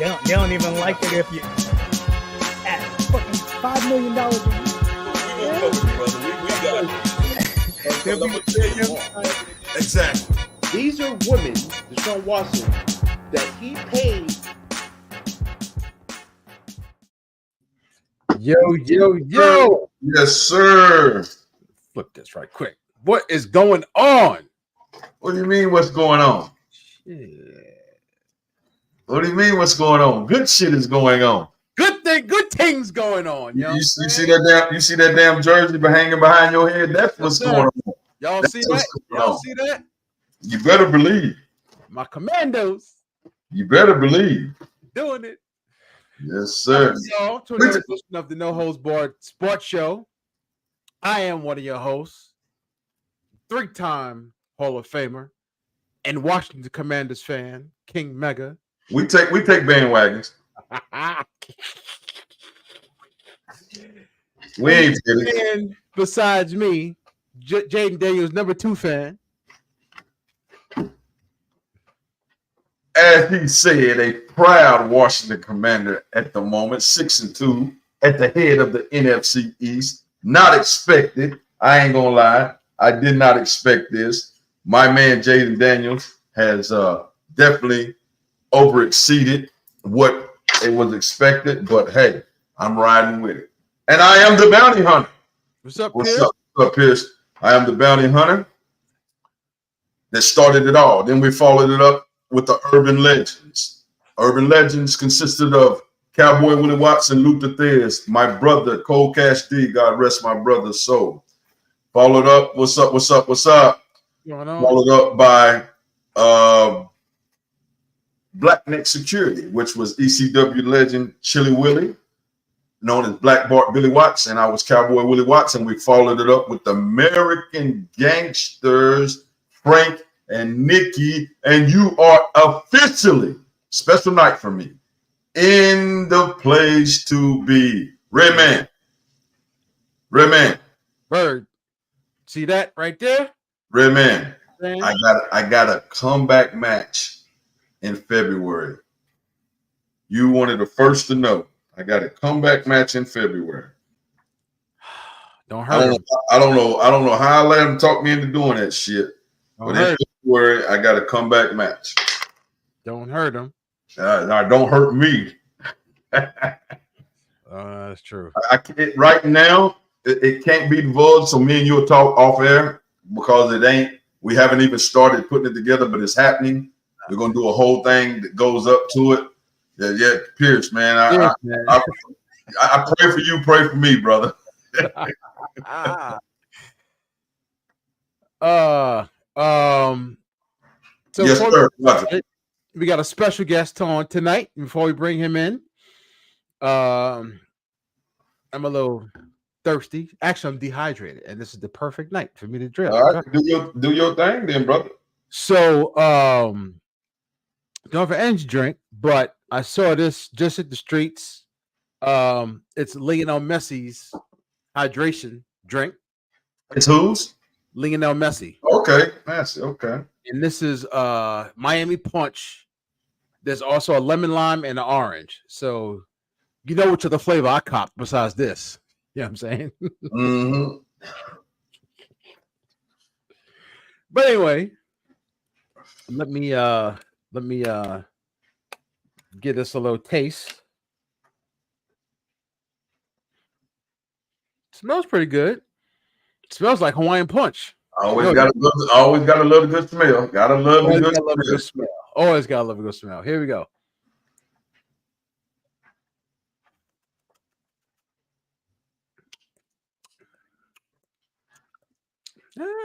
They don't even like it if you at fucking $5 million a year. Exactly. These are women, Deshaun Watson, that he paid. Yo. Yes, sir. Flip this right quick. What is going on? What do you mean what's going on? Shit. What do you mean what's going on? Good shit is going on. Good things going on. You see that damn jersey hanging behind your head? That's what's going on. Y'all see that? You better believe. My commandos. You better believe. Doing it. Yes, sir. Y'all, to another edition of the No Holds Barred Sports Show. I am one of your hosts, 3-time Hall of Famer and Washington Commanders fan, King Mega. We take bandwagons. We ain't finished. And besides me, Jaden Daniels, number 2 fan. As he said, a proud Washington Commander at the moment, 6-2, at the head of the NFC East. Not expected. I ain't gonna lie. I did not expect this. My man Jaden Daniels has definitely overexceeded what it was expected, but hey, I'm riding with it. And I am the bounty hunter. What's up, What's up, Pierce? I am the bounty hunter that started it all. Then we followed it up with the Urban Legends. Urban Legends consisted of Cowboy Willie Watson, Luther Thez, my brother, Cole Cash D, God rest my brother's soul. Followed up, what's up? Followed up by Black Neck Security, which was ECW legend Chili Willie, known as Black Bart Billy Watts, and I was Cowboy Willie Watts, and we followed it up with the American Gangsters, Frank and Nikki, and you are officially, special night for me, in the place to be. Redman. Bird. See that right there? Redman. I got a comeback match in February. You wanted the first to know. I got a comeback match in February. Don't hurt him. I don't know how I let him talk me into doing that shit. But in February, I got a comeback match. Don't hurt him. Don't hurt me. That's true. Right now, it can't be divulged, so me and you will talk off air because it ain't. We haven't even started putting it together, but it's happening. We're gonna do a whole thing that goes up to it. Yeah, Pierce, man. I pray for you, pray for me, brother. So yes, sir. We got a special guest on tonight. Before we bring him in, I'm a little thirsty. Actually, I'm dehydrated, and this is the perfect night for me to drink. All right, do your thing, then, brother. So, don't have an energy drink, but I saw this just at the streets. It's Lionel Messi's hydration drink. It's whose? Lionel Messi. Okay, Messi. Okay. And this is Miami Punch. There's also a lemon lime and an orange. So you know which other flavor I copped besides this. You know what I'm saying? Mm-hmm. But anyway, let me give this a little taste. Smells pretty good. It smells like Hawaiian Punch. Always gotta love a good smell. Gotta love a good smell. Always gotta love a good smell. Here we go.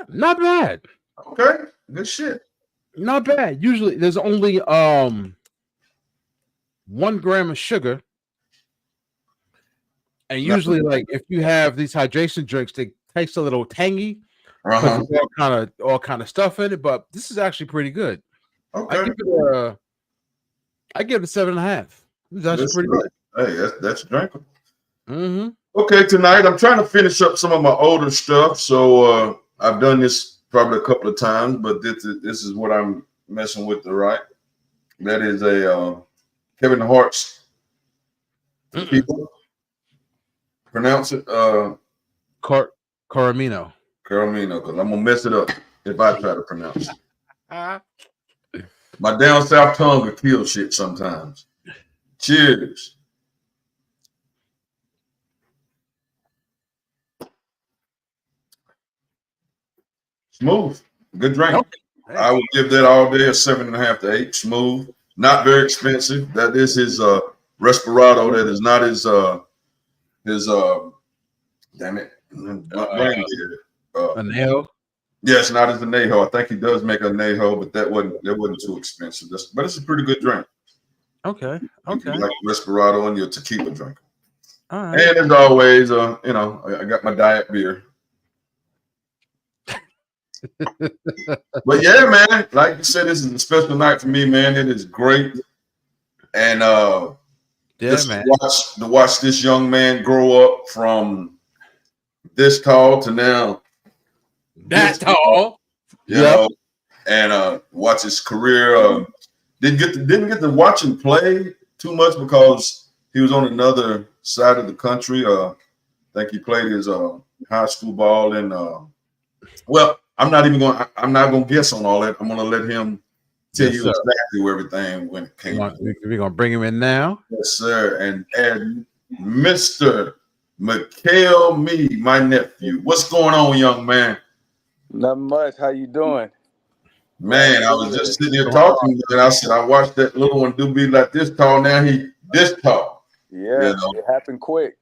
Not bad. Okay, good shit. Not bad. Usually there's only 1 gram of sugar. And usually, like if you have these hydration drinks, they taste a little tangy. Because there's all kind of stuff in it, but this is actually pretty good. Okay. I give it a 7.5. It's actually pretty good. Hey, that's drinkable. Mm-hmm. Okay, tonight I'm trying to finish up some of my older stuff. So I've done this probably a couple of times, but this is what I'm messing with, right? That is a Kevin Hart's people. Pronounce it Coramino. Caramino, because I'm gonna mess it up if I try to pronounce it. My down south tongue will kill shit sometimes. Cheers. Smooth. Good drink. Okay. I would give that all day a 7.5 to 8. Smooth. Not very expensive. That is his Respirado. That is not his damn it. My brain did it. Anejo. Yes, not as Anejo. I think he does make a Anejo, but that wasn't too expensive. But it's a pretty good drink. Okay. You can like Respirado and your tequila drink. All right. And as always, I got my diet beer. But yeah, man, like you said, this is a special night for me, man. It is great. And just man. to watch this young man grow up from this tall to now That tall. you know, and watch his career. Didn't get to watch him play too much because he was on another side of the country. I think he played his high school ball in well, I'm not gonna guess on all that. I'm gonna let him tell you exactly where everything when it came. We're gonna bring him in now. Yes, sir. And Mr. Mikhail Me, my nephew. What's going on, young man? Not much. How you doing? Man, I was just sitting here talking, and I said, I watched that little one do be like this tall. Now he this tall. Yeah, it happened quick.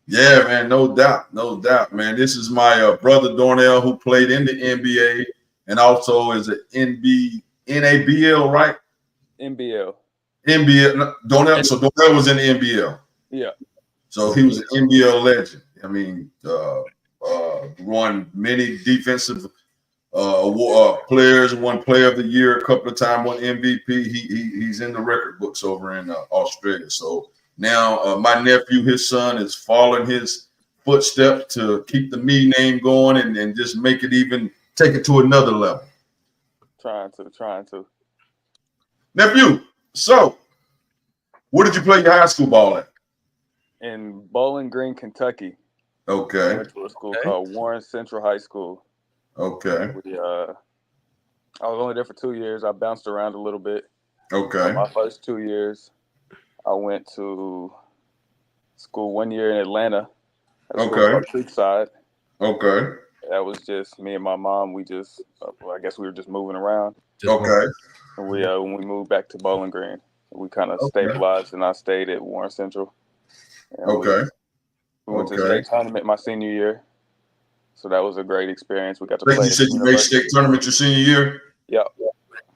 Yeah, man, no doubt, man. This is my brother Dornell, who played in the NBA and also is an NABL, right? NBL. NBL. Dornell. So Dornell was in the NBL. Yeah. So he was an NBL legend. I mean, won many defensive players, won Player of the Year a couple of times, won MVP. He's in the record books over in Australia. So now my nephew, his son, is following his footsteps to keep the me name going and just make it even take it to another level. Trying to. Nephew, so where did you play your high school ball at? In Bowling Green, Kentucky. Okay. I went to a school called Warren Central High School. Okay. I was only there for 2 years. I bounced around a little bit. Okay. My first 2 years, I went to school 1 year in Atlanta. Okay. Creekside. Okay. That was just me and my mom. We just, I guess we were just moving around. Okay. And when we moved back to Bowling Green, we kind of stabilized, and I stayed at Warren Central. And okay. We went to the state tournament my senior year, so that was a great experience. We got to play. You said you made state tournament your senior year? Yeah.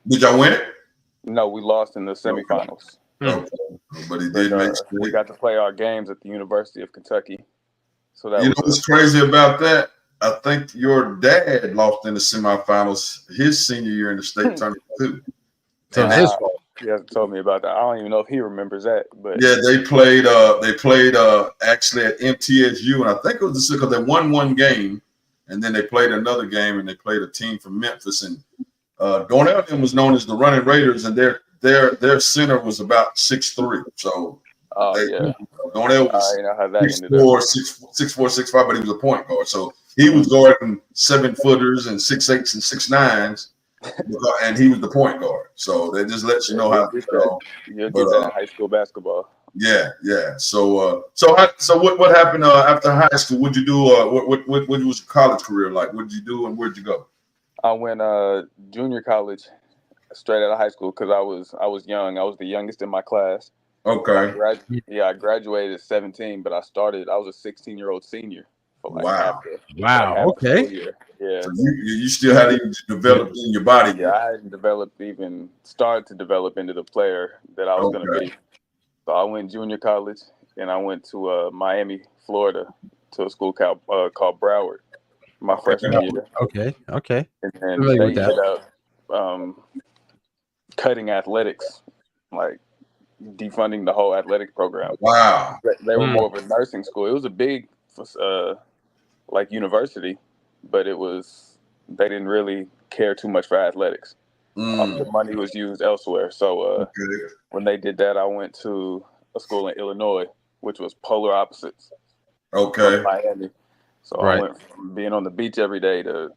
Did y'all win it? No, we lost in the semifinals. Okay. But he did make state. We got to play our games at the University of Kentucky. So that what's crazy about that? I think your dad lost in the semifinals his senior year in the state tournament too. So it's his fault. He hasn't told me about that. I don't even know if he remembers that. But yeah, they played actually at MTSU, and I think it was because they won one game, and then they played another game, and they played a team from Memphis. And Dornell was known as the Running Raiders, and their center was about 6'3". So Dornell was 6'4", 6'5", but he was a point guard. So he was guarding 7-footers and 6'8s and 6'9s. And he was the point guard, so that just lets you know how. You'll get that in high school basketball. Yeah. So what happened after high school? What'd you do? What was your college career like? What did you do, and where'd you go? I went junior college straight out of high school because I was young. I was the youngest in my class. Okay. I graduated at 17, but I was a 16-year-old senior. Wow. Okay. Yeah. So you still hadn't even developed in your body yet. Yeah, I hadn't started to develop into the player that I was going to be. So I went junior college, and I went to Miami, Florida, to a school called Broward, my freshman year. Okay. And they ended up cutting athletics, like defunding the whole athletic program. Wow. They were more of a nursing school. It was a big university, but they didn't really care too much for athletics. The money was used elsewhere. So when they did that, I went to a school in Illinois, which was polar opposites Okay. from Miami. So I went from being on the beach every day to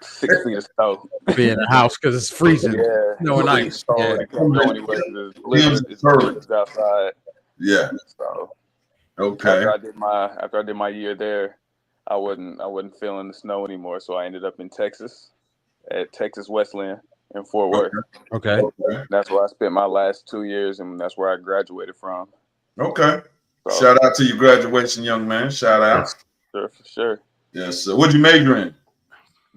6 feet of snow. Be in the house because it's freezing. Yeah, No and freezing ice. cold. Yeah. You can't go anywhere because it's blizzards outside. Yeah. So Okay. after I did my year there, I wasn't feeling the snow anymore. So I ended up in Texas at Texas Wesleyan in Fort Worth. Okay. That's where I spent my last 2 years, and that's where I graduated from. Okay. So, shout out to your graduation, young man. Shout out. Sure, for sure. Yes. So what'd you major in?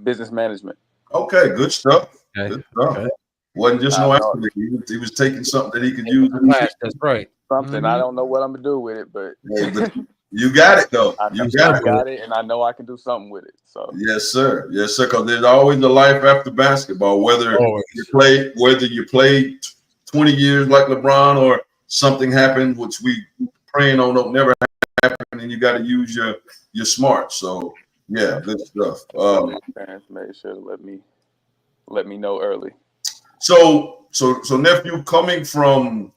Business management. Okay. Good stuff. Okay. Good stuff. Okay. Wasn't just no accident. He was taking something that he could use. That's right. Something I don't know what I'm gonna do with it, but you got it though. I You got it, and I know I can do something with it. So yes, sir. Yes, sir. Because there's always a life after basketball. Whether you played 20 years like LeBron, or something happened, which we praying on don't never happen, and you got to use your smarts. So yeah, good stuff. my parents made sure to let me know early. So nephew, coming from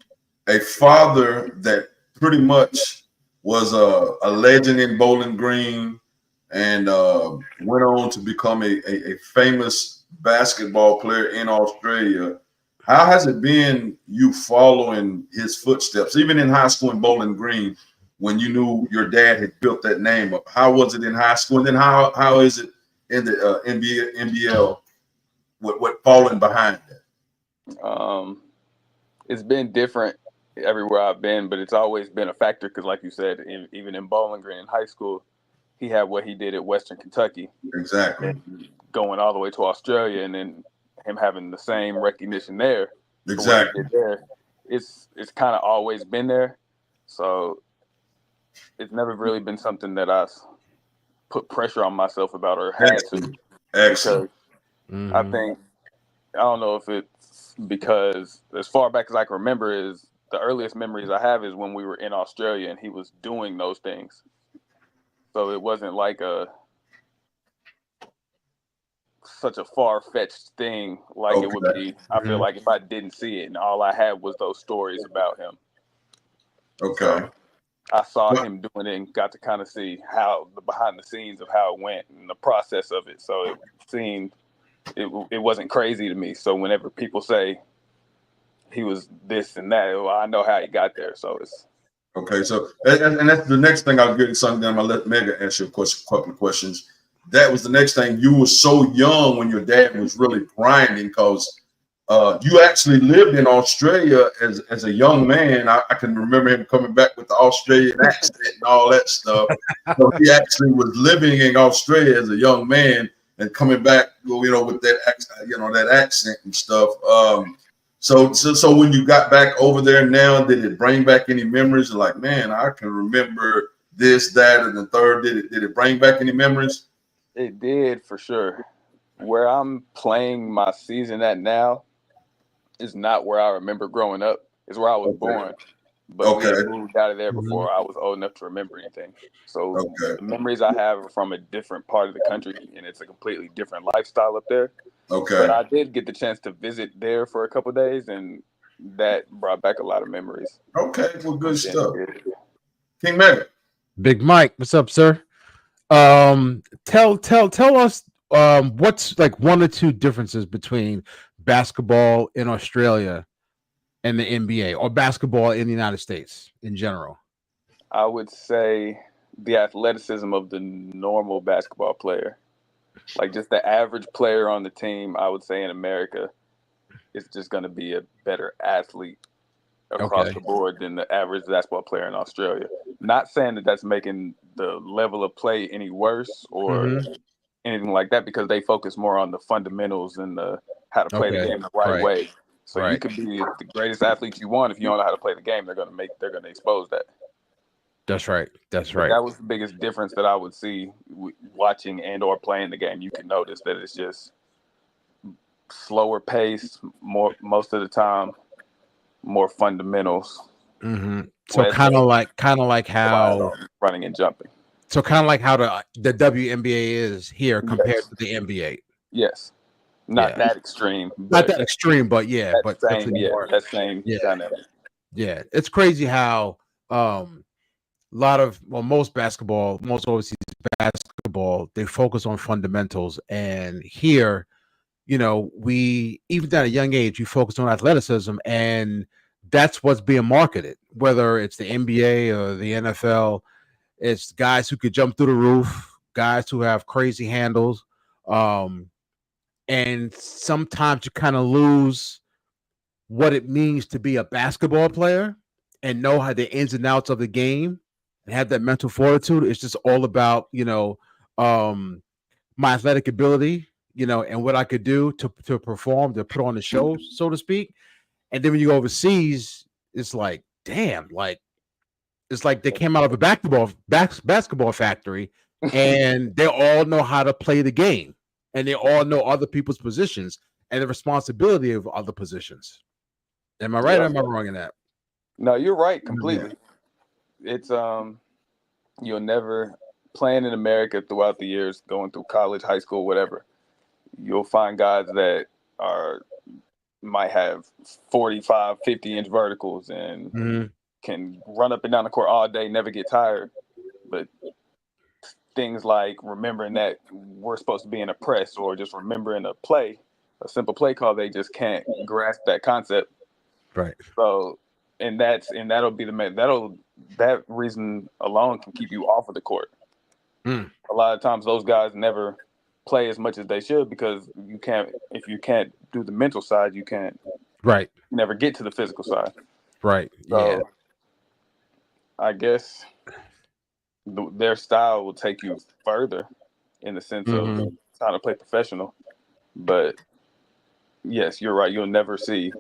a father that pretty much was a legend in Bowling Green, and went on to become a famous basketball player in Australia. How has it been you following his footsteps, even in high school in Bowling Green, when you knew your dad had built that name up? How was it in high school, and then how is it in the NBL? What falling behind that? It's been different everywhere I've been, but it's always been a factor because, like you said, even in Bowling Green in high school, he had what he did at Western Kentucky. Exactly. And going all the way to Australia, and then him having the same recognition there. Exactly. There, it's kind of always been there. So it's never really been something that I put pressure on myself about or had to. Excellent. I think, I don't know if it's because as far back as I can remember, is the earliest memories I have is when we were in Australia and he was doing those things. So it wasn't like such a far-fetched thing like it would be. I feel like if I didn't see it and all I had was those stories about him. Okay. So I saw him doing it and got to kind of see how the behind the scenes of how it went and the process of it. So it seemed it wasn't crazy to me. So whenever people say he was this and that, well, I know how he got there. So it's okay. So and that's the next thing I'll get something. I'm gonna let Mega answer a couple of questions. That was the next thing. You were so young when your dad was really grinding, because you actually lived in Australia as a young man. I can remember him coming back with the Australian accent and all that stuff. So he actually was living in Australia as a young man and coming back, with that accent and stuff. So when you got back over there now, did it bring back any memories? Like, man, I can remember this, that, and the third. Did it bring back any memories? It did, for sure. Where I'm playing my season at now is not where I remember growing up. It's where I was born. But we had moved out of there before I was old enough to remember anything. So the memories I have are from a different part of the country, and it's a completely different lifestyle up there. Okay. But I did get the chance to visit there for a couple of days, and that brought back a lot of memories. Okay, well, good stuff. King Mega. Big Mike, what's up, sir? Tell us what's like one or two differences between basketball in Australia and the NBA, or basketball in the United States in general. I would say the athleticism of the normal basketball player. Like just the average player on the team, I would say in America is just going to be a better athlete across the board than the average basketball player in Australia. Not saying that that's making the level of play any worse or anything like that, because they focus more on the fundamentals and how to play the game the right way. So you could be the greatest athlete you want. If you don't know how to play the game, they're going to expose that. That's right. That's right. But that was the biggest difference that I would see watching and or playing the game. You can notice that it's just slower pace, most of the time, more fundamentals. So kind of like how running and jumping. So kind of like how the WNBA is here compared to the NBA. Yes. Not that extreme, Not but that extreme, but yeah, but definitely more. that same Yeah. dynamic. Yeah, it's crazy how a lot of most basketball, most overseas basketball, they focus on fundamentals, and here, we even at a young age, you focus on athleticism, and that's what's being marketed. Whether it's the NBA or the NFL, it's guys who could jump through the roof, guys who have crazy handles, and sometimes you kind of lose what it means to be a basketball player and know how the ins and outs of the game and have that mental fortitude. It's just all about, my athletic ability, and what I could do to perform, to put on the show, so to speak. And then when you go overseas, it's like, damn, like it's like they came out of a basketball factory and they all know how to play the game and they all know other people's positions and the responsibility of other positions. Am I right or am I wrong in that? No, you're right completely. It's you'll never playing in America throughout the years, going through college, high school, whatever. You'll find guys that might have 45, 50-inch verticals and can run up and down the court all day, never get tired. But things like remembering that we're supposed to be in a press or just remembering a simple play call, they just can't grasp that concept. Right. So, that'll be that reason alone can keep you off of the court. A lot of times those guys never play as much as they should because if you can't do the mental side, you can't never get to the physical side. Right. So, yeah. I guess their style will take you further in the sense of trying to play professional. But yes, you're right. You'll never see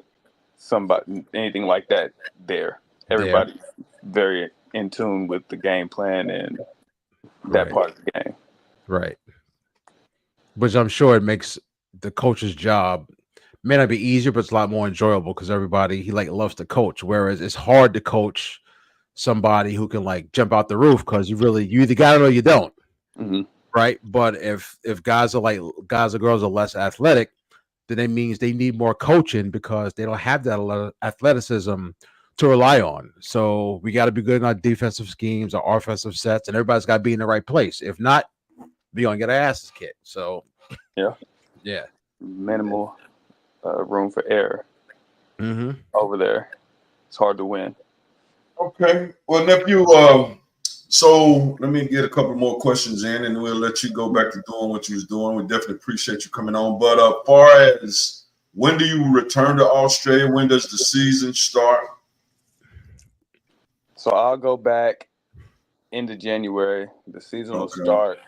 anything like that there. Everybody's very in tune with the game plan and that part of the game. Right. Which I'm sure it makes the coach's job may not be easier, but it's a lot more enjoyable because everybody loves to coach. Whereas it's hard to coach somebody who can jump out the roof because you either got it or you don't. Right. But if guys or girls are less athletic, then it means they need more coaching because they don't have that athleticism to rely on. So we got to be good in our defensive schemes, our offensive sets, and everybody's got to be in the right place. If not, we're going to get our asses kicked. So, yeah. Minimal room for error over there. It's hard to win. Okay. Well, nephew, so let me get a couple more questions in and we'll let you go back to doing what you was doing. We definitely appreciate you coming on. But as far as when do you return to Australia? When does the season start? So I'll go back into January. The season will start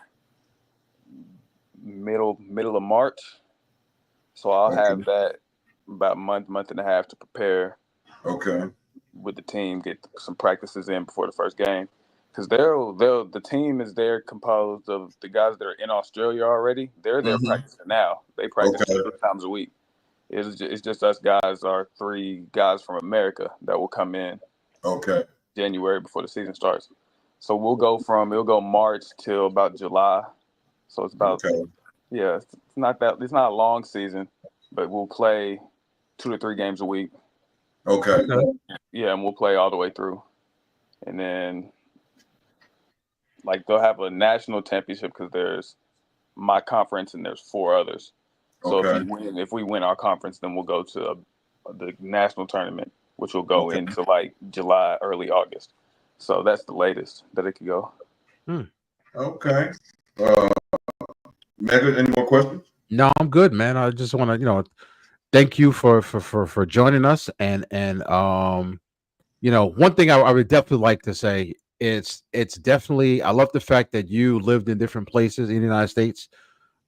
middle of March. So I'll have that about a month and a half to prepare. With the team, get some practices in before the first game, because the team is composed of the guys that are in Australia already. They're there practicing now. They practice 3 times a week. It's just us guys, our 3 guys from America that will come in. January before the season starts. So it'll go March till about July. So it's about it's not a long season, but we'll play 2 to 3 games a week. Yeah, and we'll play all the way through. And then they'll have a national championship because there's my conference and there's 4 others. So if we win our conference, then we'll go to the national tournament, which will go into July, early August. So that's the latest that it could go. Okay. Megan, any more questions? No, I'm good, man. I just want to, thank you for joining us. And one thing I would definitely like to say, it's definitely, I love the fact that you lived in different places in the United States.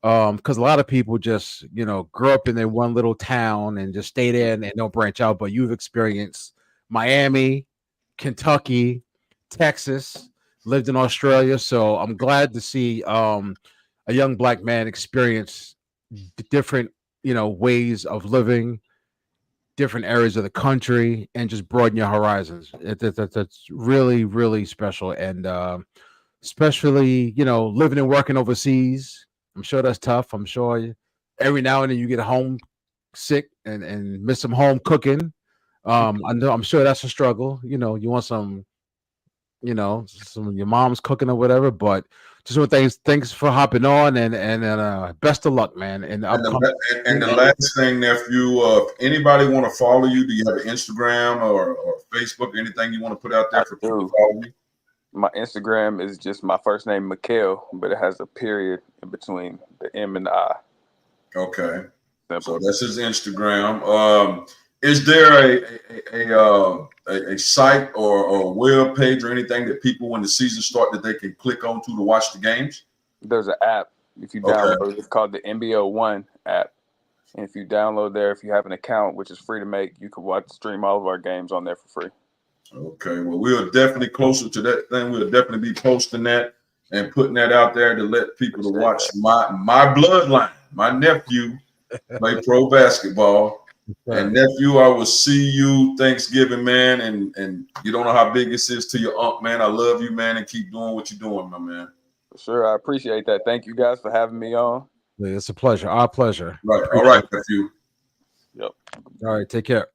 Because a lot of people just, grew up in their one little town and just stay there and don't branch out. But you've experienced Miami, Kentucky, Texas, lived in Australia. So I'm glad to see a young Black man experience different, ways of living, different areas of the country, and just broaden your horizons. That's really, really special. And especially, living and working overseas. I'm sure that's tough. I'm sure every now and then you get home sick and miss some home cooking. I'm sure that's a struggle. You know, you want some, some of your mom's cooking or whatever. But just one thanks for hopping on and best of luck, man. And the last thing, nephew, if anybody want to follow you, do you have an Instagram or Facebook, anything you want to put out there for people to follow you? My Instagram is just my first name, Mikhail, but it has a period in between the M and the I. Okay. Simple. So that's his Instagram. Is there a site or a web page or anything that people, when the season starts, that they can click on to watch the games? There's an app. If you download it, it's called the NBO One app. And if you download there, if you have an account, which is free to make, you can stream all of our games on there for free. Okay. Well, we're definitely closer to that thing. We'll definitely be posting that and putting that out there to let people to watch my bloodline. My nephew play pro basketball. Right. And nephew, I will see you Thanksgiving, man. And you don't know how big this is to your aunt, man. I love you, man, and keep doing what you're doing, my man. For sure. I appreciate that. Thank you guys for having me on. It's a pleasure. Our pleasure. Right. All right, nephew. Yep. All right. Take care.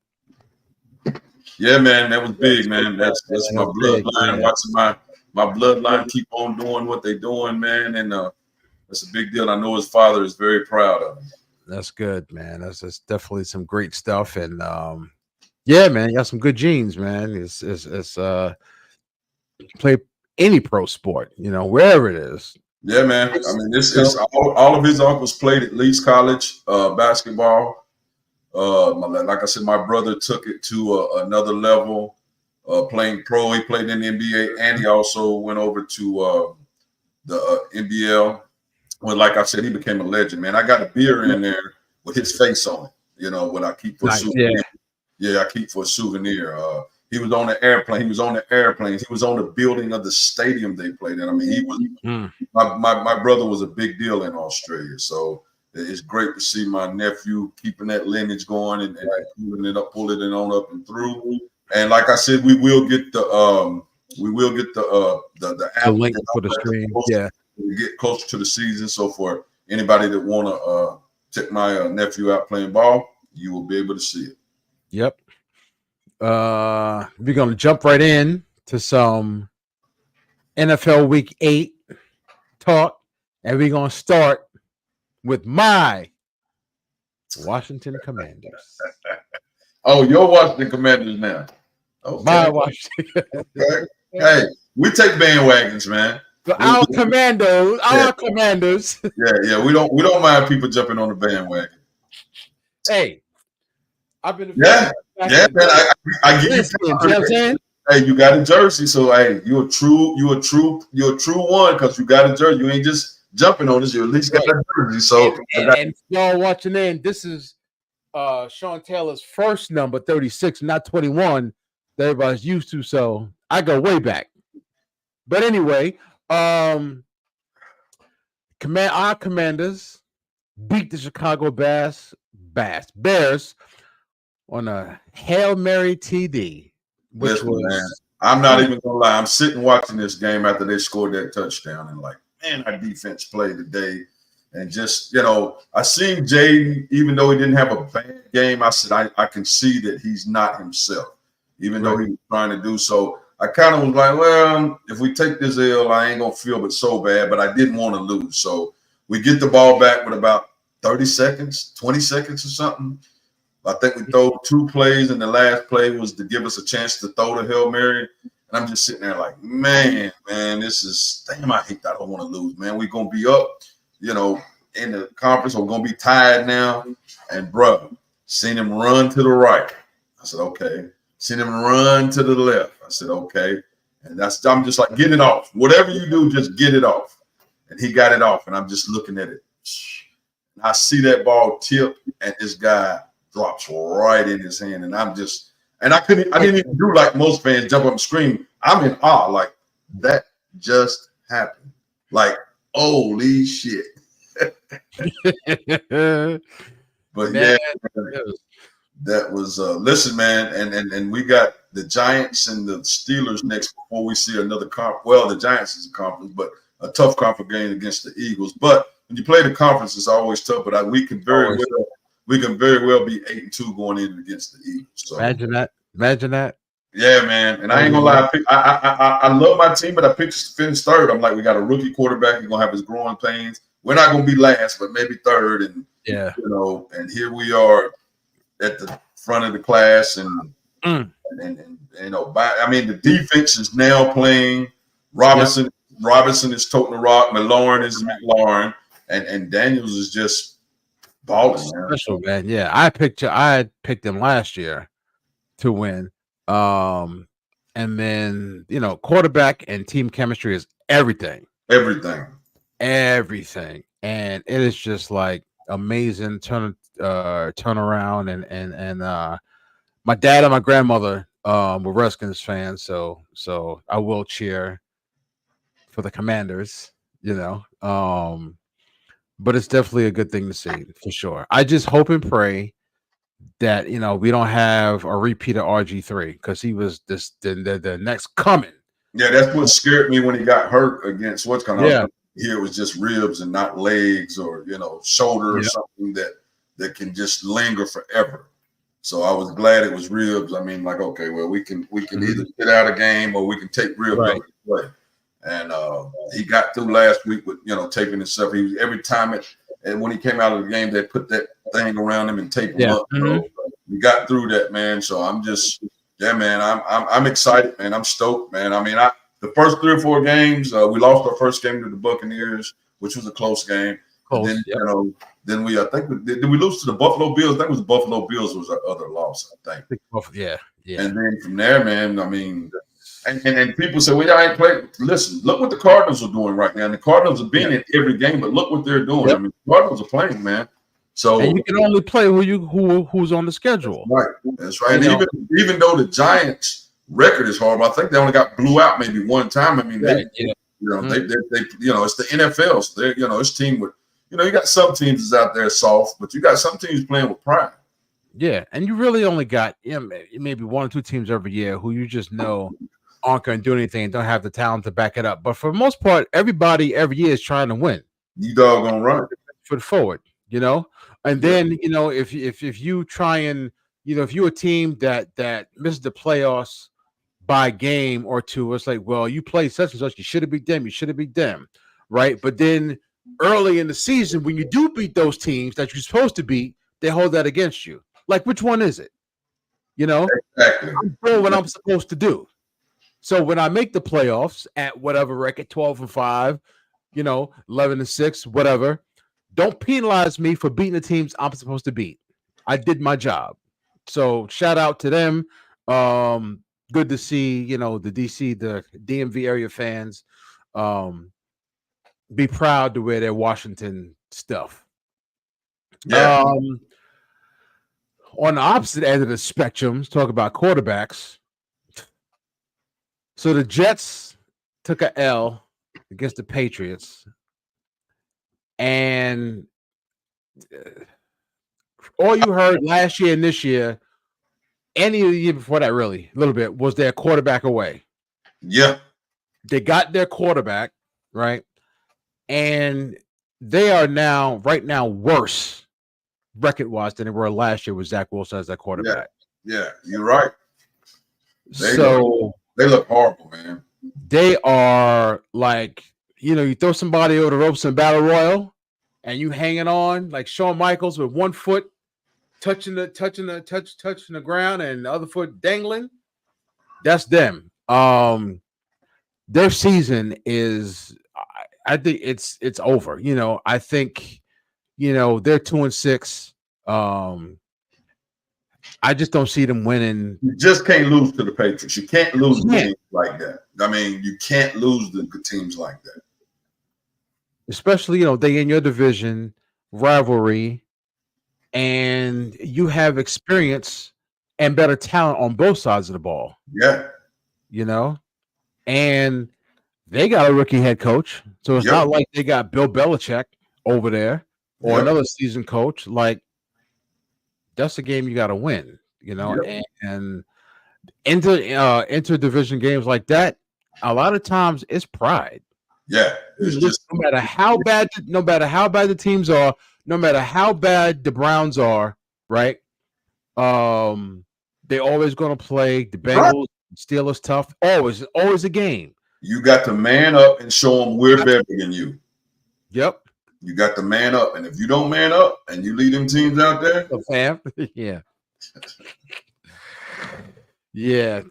Yeah, man. That was big, man. That's my bloodline. Watching my bloodline keep on doing what they're doing, man. And that's a big deal. I know his father is very proud of him. That's good, man. That's definitely some great stuff. And yeah, man, you got some good genes, man. It's play any pro sport, wherever it is. Yeah, man. I mean, this is all of his uncles played at least college basketball. Like I said, my brother took it to another level, playing pro. He played in the NBA, and he also went over to the NBL. Well, like I said, he became a legend, man. I got a beer in there with his face on it, what I keep for a souvenir. Yeah, I keep for a souvenir. He was on the airplane. He was on the airplanes. He was on the building of the stadium they played in. I mean, he was my brother was a big deal in Australia. So it's great to see my nephew keeping that lineage going and pulling it on up and through. And like I said, we will get the app, the link for the stream. Yeah. We get closer to the season. So for anybody that want to check my nephew out playing ball, you will be able to see it. Yep. We're going to jump right in to some NFL Week 8 talk, and we're going to start with my Washington Commanders. Oh, your Washington Commanders now. Okay. My Washington. Okay. Hey, we take bandwagons, man. Our commanders. Yeah. We don't mind people jumping on the bandwagon. Hey, I've been. Man. I give you. Hey, you got a jersey, so hey, you're a true one because you got a jersey. You ain't just jumping on this. You at least got a jersey. So and y'all watching in, this is Sean Taylor's first number 36, not 21 that everybody's used to. So I go way back. But anyway. Our Commanders beat the Chicago Bears on a Hail Mary TD. I'm not even gonna lie. I'm sitting watching this game after they scored that touchdown and like, man, our defense played today. And just, I seen Jaden, even though he didn't have a bad game, I said, I can see that he's not himself, even though he was trying to do so. I kind of was like, well, if we take this L, I ain't going to feel but so bad, but I didn't want to lose. So we get the ball back with about 30 seconds, 20 seconds or something. I think we throw 2 plays, and the last play was to give us a chance to throw the Hail Mary. And I'm just sitting there like, man, this is – damn, I hate that. I don't want to lose, man. We're going to be up, in the conference. We're going to be tied now. And, bro, seen him run to the right. I said, okay. Seen him run to the left. I said, okay. And I'm just like, get it off. Whatever you do, just get it off. And he got it off. And I'm just looking at it. And I see that ball tip, and this guy drops right in his hand. And I didn't even do like most fans, jump up and scream. I'm in awe. Like, that just happened. Like, holy shit. But man, that was listen, man, and we got the Giants and the Steelers next before we see another the Giants is a conference, but a tough conference game against the Eagles. But when you play the conference, it's always tough. But we can very well be 8-2 going in against the Eagles. So Imagine that. Yeah, man. And I ain't gonna lie, I love my team, but I picked us to finish third. I'm like, we got a rookie quarterback. He's gonna have his growing pains. We're not gonna be last, but maybe third. And and here we are at the front of the class, and the defense is now playing. Robinson is toting the rock. McLaurin is McLaurin, and Daniels is just balling. Special, man. Yeah, I picked him last year to win. And then quarterback and team chemistry is everything. And it is just like amazing turnaround. And my dad and my grandmother were Redskins fans, so I will cheer for the Commanders, but it's definitely a good thing to see for sure. I just hope and pray that we don't have a repeat of RG3, because he was the next coming. Yeah, that's what scared me when he got hurt against what's going on. Yeah. Here it was just ribs and not legs or shoulder or something that can just linger forever. So I was glad it was ribs. I mean, like, okay, well, we can either get out a game or we can take ribs out of the play. And he got through last week with taping himself. He was every time and when he came out of the game, they put that thing around him and taped him up. So we got through that, man. So I'm just, man, I'm excited, man. I'm stoked, man. I mean, the first 3 or 4 games, we lost our first game to the Buccaneers, which was a close game. Then, then we, I think, did we lose to the Buffalo Bills? I think it was the Buffalo Bills was our other loss, I think. Yeah. And then from there, man, I mean, and people say, well, y'all ain't playing. Listen, look what the Cardinals are doing right now. And the Cardinals are being in every game, but look what they're doing. I mean, the Cardinals are playing, man. So and you can only play who's on the schedule. That's right. And even though the Giants' record is horrible, I think they only got blew out maybe one time. I mean, they it's the NFL. So they're it's team with you got some teams that's out there soft, but you got some teams playing with pride. Yeah, and you really only got maybe 1 or 2 teams every year who you just know aren't going to do anything and don't have the talent to back it up. But for the most part, everybody every year is trying to win. You doggone right. Foot forward, and then if you try and if you're a team that misses the playoffs by a game or 2, it's like, well, you play such and such, you should have beat them, right? But then early in the season, when you do beat those teams that you're supposed to beat, they hold that against you. Like, which one is it? Exactly. I'm doing what I'm supposed to do. So when I make the playoffs at whatever record, 12-5, 11-6, whatever, don't penalize me for beating the teams I'm supposed to beat. I did my job. So shout out to them. Good to see, the DC, the DMV area fans be proud to wear their Washington stuff. Yeah. On the opposite end of the spectrum, let's talk about quarterbacks. So the Jets took a L against the Patriots, and all you heard last year and this year, any of the year before that, really, a little bit, was their quarterback away. Yeah. They got their quarterback, right? And they are right now worse record-wise than they were last year with Zach Wilson as their quarterback. Yeah, you're right. They look horrible, man. They are like, you throw somebody over the ropes in Battle Royal and you hanging on like Shawn Michaels with one foot touching the ground and the other foot dangling. That's them. Their season is, I think it's over. I think, they're 2-6. I just don't see them winning. You just can't lose to the Patriots. You can't lose to teams like that. I mean, you can't lose to teams like that. Especially, they in your division, rivalry, and you have experience and better talent on both sides of the ball. Yeah. And they got a rookie head coach. So it's not like they got Bill Belichick over there or another seasoned coach. Like, that's a game you got to win, and into division games like that, a lot of times it's pride. Yeah, it's just no matter how bad the teams are, no matter how bad the Browns are, right? They're always going to play the Bengals, Steelers tough. Always a game. you got to man up and show them we're better than you. Yep. You got to man up, and if you don't man up and you lead them teams out there, Fam. Yeah. Yeah.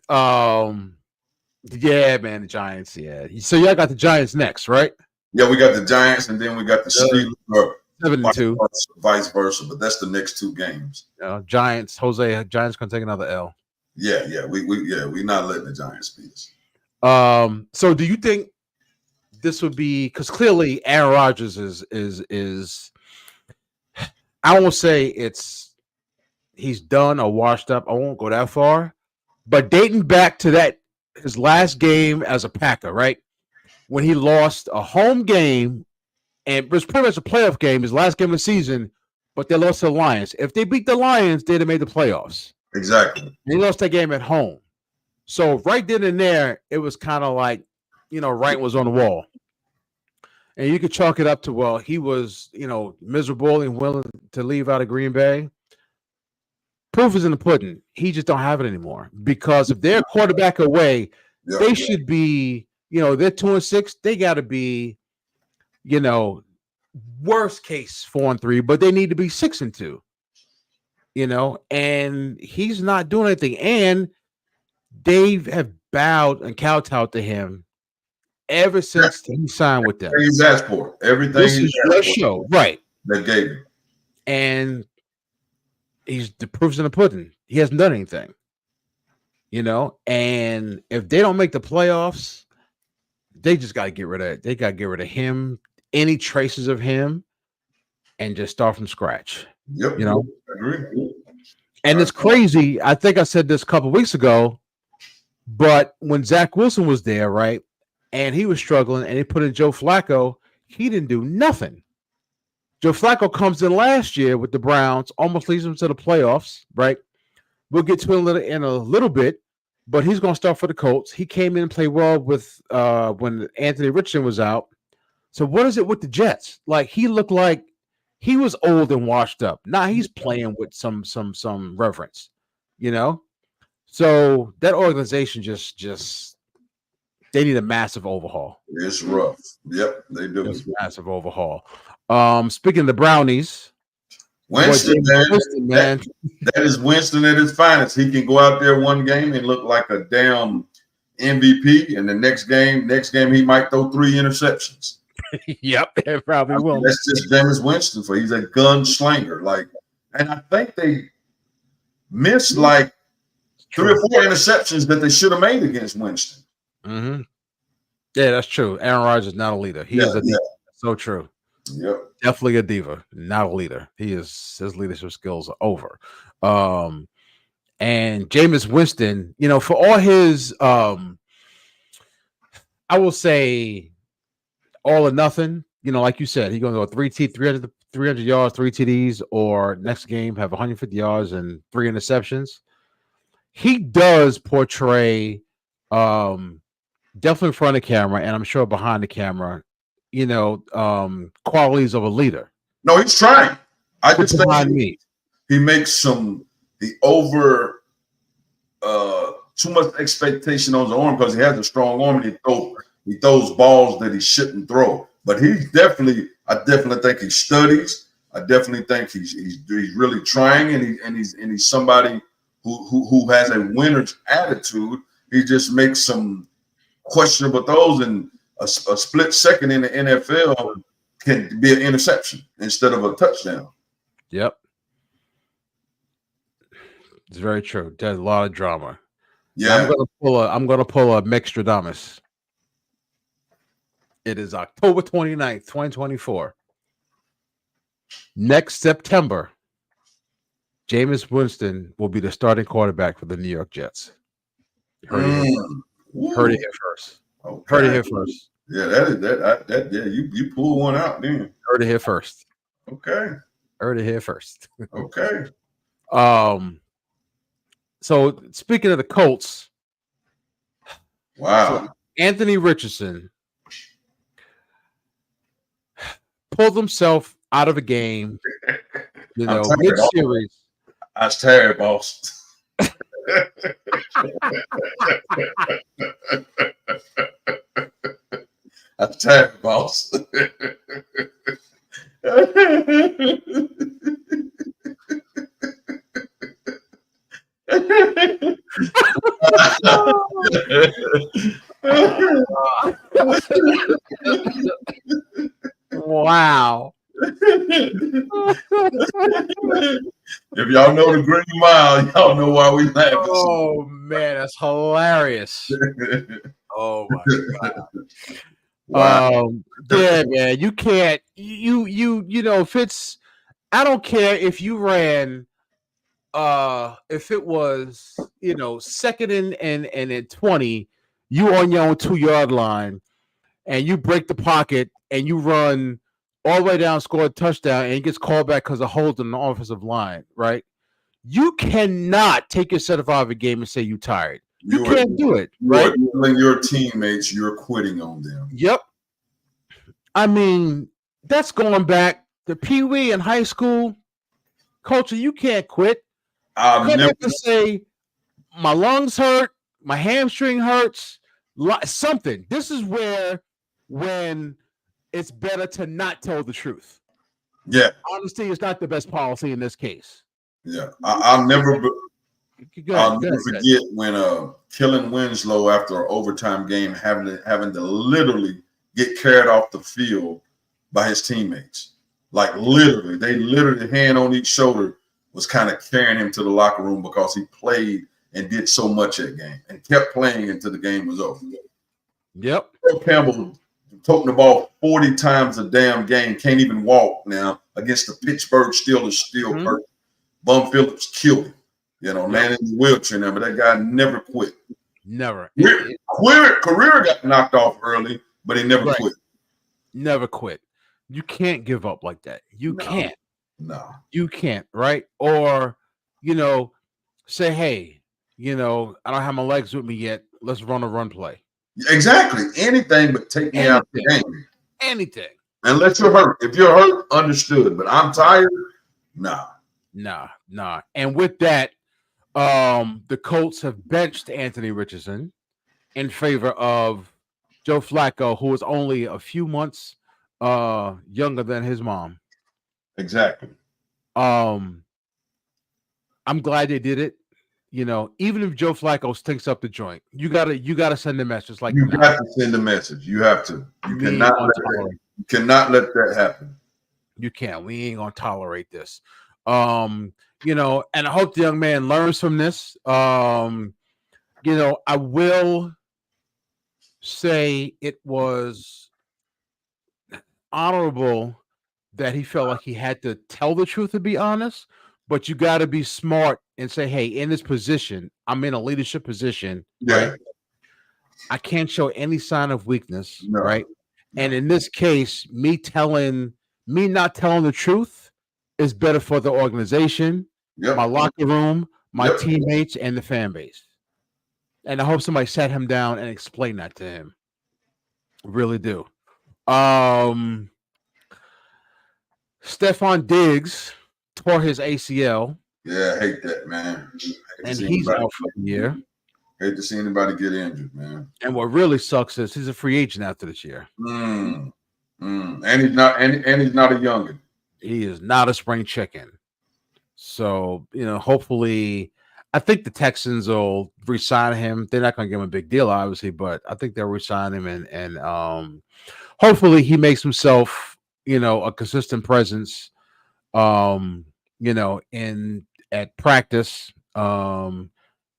Yeah, man, the Giants. Yeah. So y'all got the Giants next, right? yeah, we got the Giants, and then we got the Steelers, or 7-2. vice versa. But that's the next two games. Giants gonna take another L. Yeah, we not letting the Giants beat us. So do you think this would be, because clearly Aaron Rodgers is I won't say he's done or washed up. I won't go that far, but dating back to his last game as a Packer, right? When he lost a home game, and it was pretty much a playoff game, his last game of the season, but they lost to the Lions. If they beat the Lions, they'd have made the playoffs. Exactly. They lost that game at home. So right then and there, it was kind of like, writing was on the wall. And you could chalk it up to, well, he was, miserable and willing to leave out of Green Bay. Proof is in the pudding. He just don't have it anymore. Because if they're quarterback away, they should be, they're 2-6. They got to be, worst case 4-3, but they need to be 6-2. And he's not doing anything. And they have bowed and kowtowed to him ever since he signed with them. He's asked for everything. This is your show, right? That gave him, and he's the proof's in the pudding. He hasn't done anything, And if they don't make the playoffs, they just got to get rid of it. They got to get rid of him, any traces of him, and just start from scratch. Yep. I agree. And it's crazy. I think I said this a couple of weeks ago, but when Zach Wilson was there, right? And he was struggling, and they put in Joe Flacco. He didn't do nothing. Joe Flacco comes in last year with the Browns, almost leads them to the playoffs, right? We'll get to it in a little bit, but he's going to start for the Colts. He came in and played well with when Anthony Richardson was out. So what is it with the Jets? Like, he looked like he was old and washed up. Now he's playing with some reverence, So that organization just they need a massive overhaul. It's rough. Yep, they do. It's a massive overhaul. Speaking of the Brownies, Winston, man. That is Winston at his finest. He can go out there one game and look like a damn MVP, and the next game he might throw 3 interceptions. Yep, it probably will. That's just Jameis Winston. He's a gunslinger. And I think they missed 3 or 4 interceptions that they should have made against Winston. Mm-hmm. Yeah, that's true. Aaron Rodgers is not a leader. He is a diva. So true. Yep. Definitely a diva, not a leader. His leadership skills are over. And Jameis Winston, for all his I will say all or nothing, like you said, he's gonna go 300 yards, 3 TDs, or next game have 150 yards and 3 interceptions. He does portray definitely in front of the camera, and I'm sure behind the camera, qualities of a leader. No, he's trying. I just think he makes over too much expectation on his arm because he has a strong arm and he throws balls that he shouldn't throw. But I definitely think he studies. I definitely think he's really trying, and he's somebody who has a winner's attitude. He just makes some questionable throws, and a split second in the NFL can be an interception instead of a touchdown. Yep. It's very true. There's a lot of drama. Yeah. I'm gonna pull a Mextradamus. It is October 29th, 2024. Next September, Jameis Winston will be the starting quarterback for the New York Jets. Heard it here first. Okay. Heard it here first. Yeah, you pull one out then. Heard it here first. Okay. Heard it here first. Okay. So speaking of the Colts, wow. So Anthony Richardson pulled himself out of a game, mid-series. I was tired, boss. I'm tired, boss. Wow. If y'all know the Green Mile, y'all know why we laughing. Oh man, that's hilarious. Oh my god. Wow. Yeah, man. You can't if it's I don't care if you ran if it was second and 20, you on your own 2-yard line and you break the pocket and you run all the way down, score a touchdown, and it gets called back because of holding on the offensive line, right? You cannot take yourself out of a game and say you're tired. You can't do it, right? When your teammates, you're quitting on them. Yep. I mean, that's going back to Pee Wee in high school. Culture, you can't quit. I'll never say my lungs hurt, my hamstring hurts, something. This is when it's better to not tell the truth. Yeah. Honesty is not the best policy in this case. Yeah. I'll never forget when Kellen Winslow, after an overtime game, having to literally get carried off the field by his teammates. Like literally hand on each shoulder was kind of carrying him to the locker room because he played and did so much that game and kept playing until the game was over. Yep. Campbell toting the ball 40 times a damn game, can't even walk now against the Pittsburgh Steelers still hurt. Bum Phillips killed him. Man in the wheelchair now, but that guy never quit. Never. Career got knocked off early, but he never quit. Never quit. You can't give up like that. You can't. No. You can't, right? Or, say, hey, I don't have my legs with me yet. Let's run a run play. Exactly. Anything but take me out of the game. Anything. Unless you're hurt. If you're hurt, understood. But I'm tired, nah. And with that, the Colts have benched Anthony Richardson in favor of Joe Flacco, who is only a few months younger than his mom. Exactly. I'm glad they did it. Even if Joe Flacco stinks up the joint, you gotta send a message. Like you got to send a message. You have to. You cannot let that happen. You can't. We ain't gonna tolerate this. And I hope the young man learns from this. I will say it was honorable that he felt like he had to tell the truth, to be honest, but you got to be smart and say, hey, in this position, I'm in a leadership position, right? I can't show any sign of weakness, right? And in this case, me not telling the truth is better for the organization, my locker room, my teammates, and the fan base. And I hope somebody sat him down and explained that to him. Really do. Stephon Diggs tore his ACL. Yeah, I hate that, man. And he's out for the year. Hate to see anybody get injured, man. And what really sucks is he's a free agent after this year. And he's not a youngin. He is not a spring chicken. So, hopefully, I think the Texans will re-sign him. They're not going to give him a big deal, obviously, but I think they'll re-sign him and hopefully he makes himself, a consistent presence, in at practice, for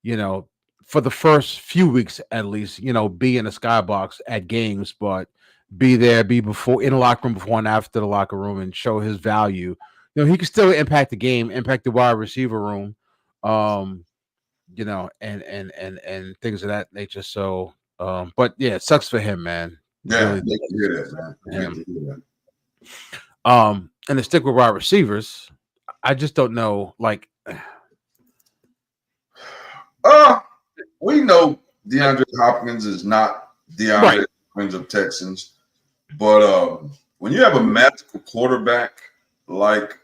the first few weeks at least, be in the skybox at games, but be there, be before in the locker room, before and after the locker room, and show his value. He can still impact the game, impact the wide receiver room, and things of that nature. So, but yeah, it sucks for him, man. Yeah, really hear that, man. And to stick with wide receivers, I just don't know. Like, we know DeAndre Hopkins is not DeAndre Hopkins of Texans, but when you have a magical quarterback like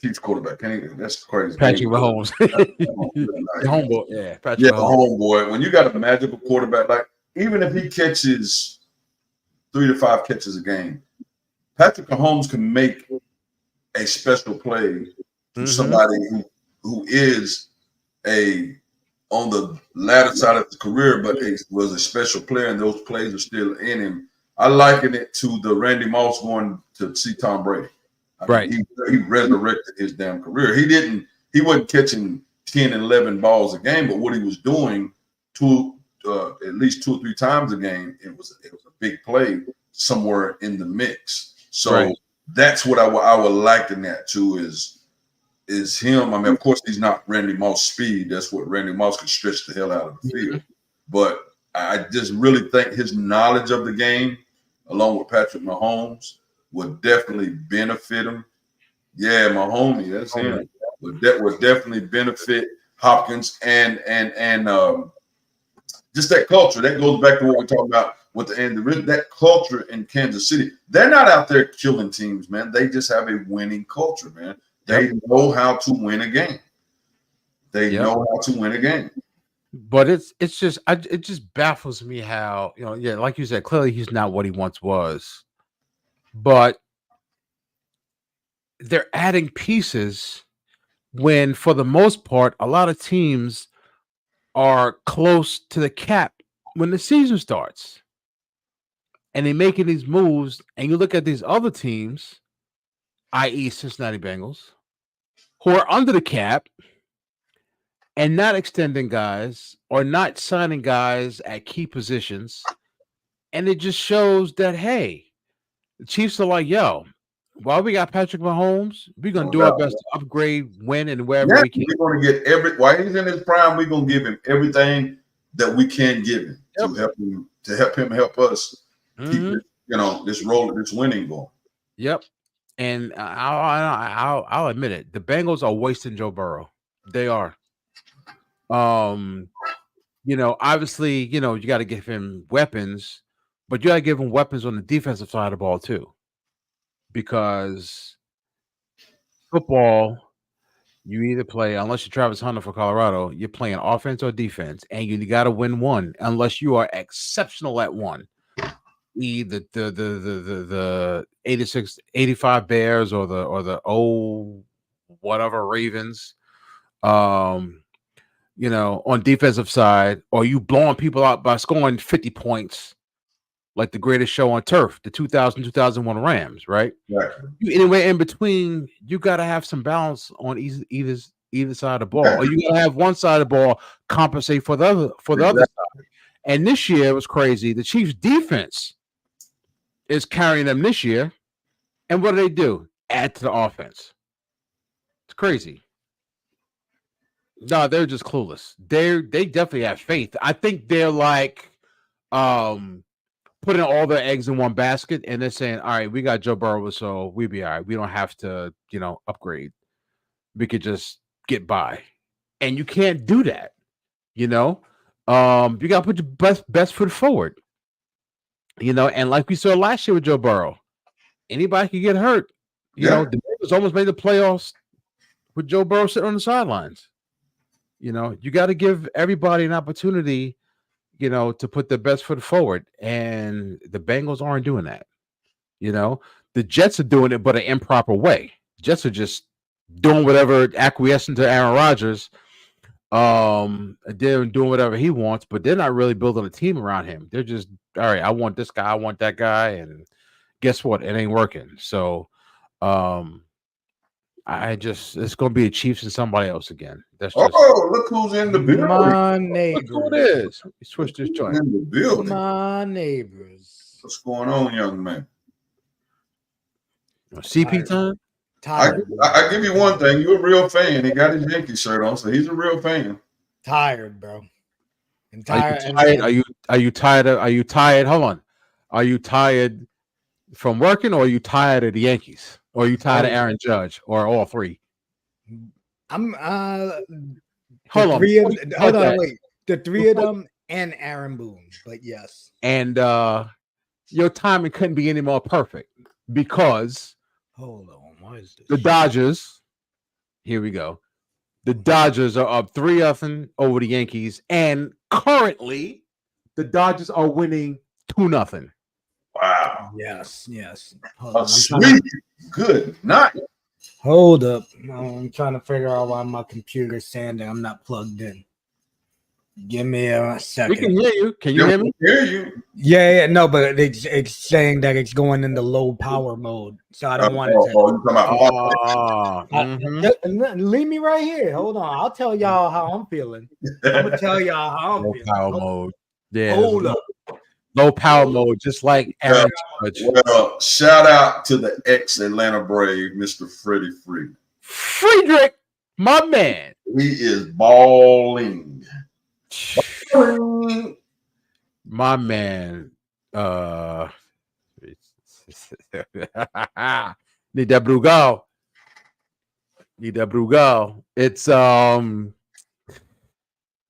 Chiefs quarterback, that's crazy. Patrick Mahomes. The homeboy, yeah, Patrick Mahomes. Homeboy. When you got a magical quarterback, like even if he catches 3 to 5 catches a game, Patrick Mahomes can make a special play to somebody who is on the latter side of his career, but was a special player, and those plays are still in him. I liken it to the Randy Moss going to see Tom Brady. I mean, he resurrected his damn career. He wasn't catching 10 and 11 balls a game, but what he was doing at least 2 or 3 times a game, it was a big play somewhere in the mix. So that's what I would liken that to is him. I mean, of course, he's not Randy Moss speed. That's what Randy Moss could stretch the hell out of the field. But I just really think his knowledge of the game, along with Patrick Mahomes, would definitely benefit him. Yeah, my homie, that's him. But that would definitely benefit Hopkins and just that culture. That goes back to what we talked about with that culture in Kansas City. They're not out there killing teams, man. They just have a winning culture, man. They know how to win a game. Know how to win a game. But it just baffles me how, like you said, clearly he's not what he once was. But they're adding pieces when, for the most part, a lot of teams are close to the cap when the season starts. And they're making these moves, and you look at these other teams, i.e. Cincinnati Bengals, who are under the cap and not extending guys or not signing guys at key positions. And it just shows that, hey, the Chiefs are like, yo, while we got Patrick Mahomes, we're going to do our best to upgrade, win, and wherever we can. We're going to get while he's in his prime, we're going to give him everything that we can give him to help him help us keep this winning going. Yep. And I'll admit it. The Bengals are wasting Joe Burrow. They are. Obviously, you got to give him weapons, but you got to give him weapons on the defensive side of the ball too. Because football, you either play, unless you're Travis Hunter for Colorado, you're playing offense or defense, and you got to win one unless you are exceptional at one. Either the 86, 85 Bears or the whatever Ravens, on defensive side, or you blowing people out by scoring 50 points. Like the greatest show on turf, the 2001 Rams, right? Anyway, in between, you got to have some balance on either side of the ball, or you got to have one side of the ball compensate for the other side. And this year it was crazy. The Chiefs' defense is carrying them this year, and what do? Add to the offense. It's crazy. No, they're just clueless. They definitely have faith. I think they're like, putting all their eggs in one basket, and they're saying, all right, we got Joe Burrow, so we'll be all right. We don't have to, upgrade. We could just get by. And you can't do that, you got to put your best foot forward, and like we saw last year with Joe Burrow, anybody can get hurt. The Bengals almost made the playoffs with Joe Burrow sitting on the sidelines. You got to give everybody an opportunity to put their best foot forward, and the Bengals aren't doing that. The Jets are doing it, but an improper way. Jets are just doing whatever, acquiescing to Aaron Rodgers. They're doing whatever he wants, but they're not really building a team around him. They're just, all right, I want this guy, I want that guy, and guess what? It ain't working. So, it's going to be the Chiefs and somebody else again. That's just, look who's in the building. My neighbors. Look who it is. We switched this joint. In the building. My neighbors. What's going on, young man? CP time? I give you one thing. You're a real fan. He got his Yankee shirt on, so he's a real fan. Tired, bro. Are you tired? Hold on. Are you tired from working, or are you tired of the Yankees? Or are you tired of Aaron Judge, or all three? I'm hold on. wait. The three of them and Aaron Boone. But yes, And your timing couldn't be any more perfect because hold on. What is this? the Dodgers, here we go. The Dodgers are up 3-0 over the Yankees, and currently the Dodgers are winning 2-0. Wow. Yes. Hold A on. sweet. Good night. Hold up. I'm trying to figure out why my computer's saying that I'm not plugged in. Give me a We second. can hear you. Can you hear me? Hear you. Yeah, no, but it's saying that it's going into low power mode, so I don't want it to. You talking about Leave me right here. Hold on, I'll tell y'all how I'm feeling. I'm gonna tell y'all how I'm Low feeling. power mode. Yeah. Hold up. Low power mode, just like Aaron Judge. Well, shout out to the ex-Atlanta Brave, Mr. Freddie Freeman. Friedrich, my man. He is balling. My man. Need that Brugal. It's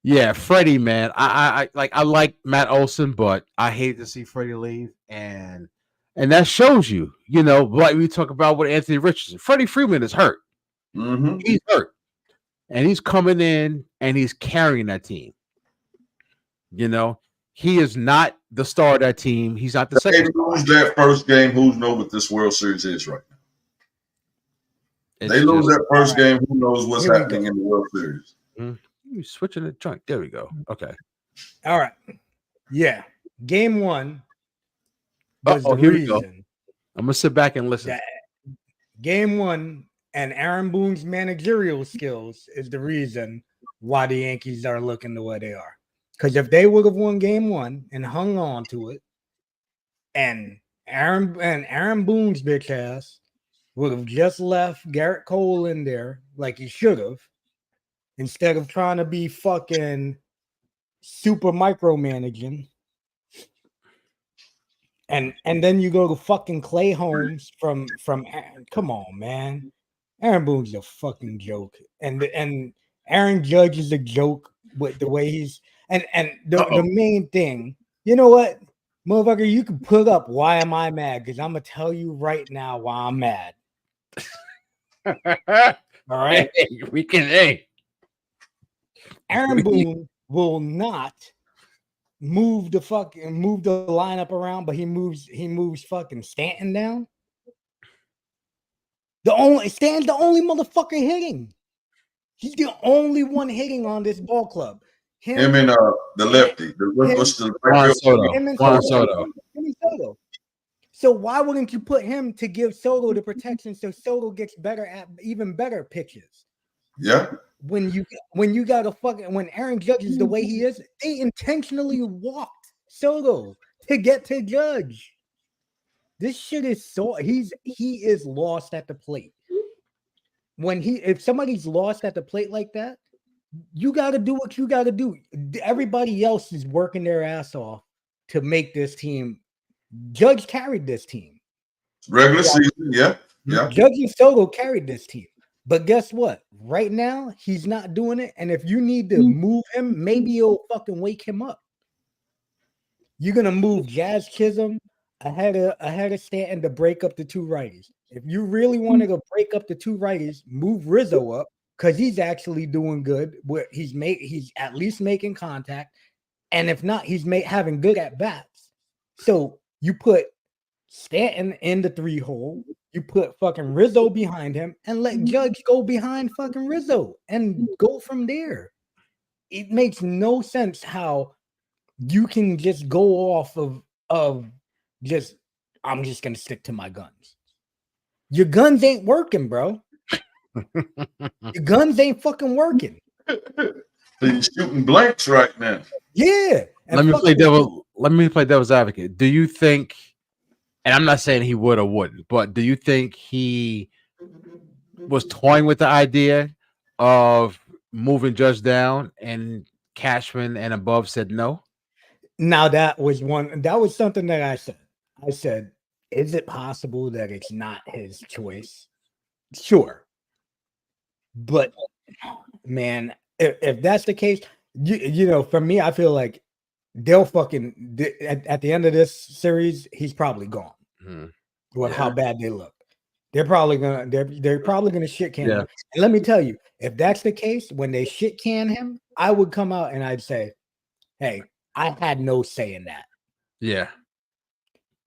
yeah, Freddie, man. I like Matt Olson, but I hate to see Freddie leave, and that shows you, like we talk about with Anthony Richardson. Freddie Freeman is hurt. Mm-hmm. He's hurt, and he's coming in and he's carrying that team. He is not the star of that team. He's not the second. They lose that first game. Who knows what this World Series is right now? They lose that first game. Who knows what's happening in the World Series? You switching the joint. There we go. Okay. All right. Yeah. Game one. Here we go. I'm gonna sit back and listen. Game one and Aaron Boone's managerial skills is the reason why the Yankees are looking the way they are. Because if they would have won game one and hung on to it, and Aaron Boone's bitch ass would have just left Garrett Cole in there like he should have, instead of trying to be fucking super micromanaging. And then you go to fucking Clay Holmes from come on, man. Aaron Boone's a fucking joke. And Aaron Judge is a joke with the way he's and the main thing, you know what? Motherfucker, you can put up why am I mad? Because I'm gonna tell you right now why I'm mad. All right. We can Aaron Boone will not move the lineup around, but he moves fucking Stanton down. Stanton's the only motherfucker hitting. He's the only one hitting on this ball club. Him and the lefty. Juan Soto. So why wouldn't you put him to give Soto the protection so Soto gets better at even better pitches? Yeah. When you got a fucking when Aaron Judge is the way he is, they intentionally walked Soto to get to Judge. This shit is so he is lost at the plate. If somebody's lost at the plate like that, you got to do what you got to do. Everybody else is working their ass off to make this team. Judge carried this team. Regular season, yeah. Judge and Soto carried this team. But guess what? Right now, he's not doing it. And if you need to move him, maybe you'll fucking wake him up. You're gonna move Jazz Chisholm ahead of Stanton to break up the two righties. If you really wanted to break up the two righties, move Rizzo up because he's actually doing good. Where he's at least making contact, and if not, he's having good at bats. So you put Stanton in the 3-hole. You put fucking Rizzo behind him and let Judge go behind fucking Rizzo and go from there. It makes no sense how you can just go off of just I'm just gonna stick to my guns. Your guns ain't working, bro. Your guns ain't fucking working. He's shooting blanks right now. Yeah. Let me play devil's advocate. Do you think, and I'm not saying he would or wouldn't, but do you think he was toying with the idea of moving Judge down and Cashman and above said no? Now that was something that I said. I said, is it possible that it's not his choice? Sure. But man, if that's the case, for me, I feel like they'll fucking at the end of this series, he's probably gone. With how bad they look. They're probably gonna shit can him. And let me tell you, if that's the case, when they shit can him, I would come out and I'd say, hey, I had no say in that. Yeah.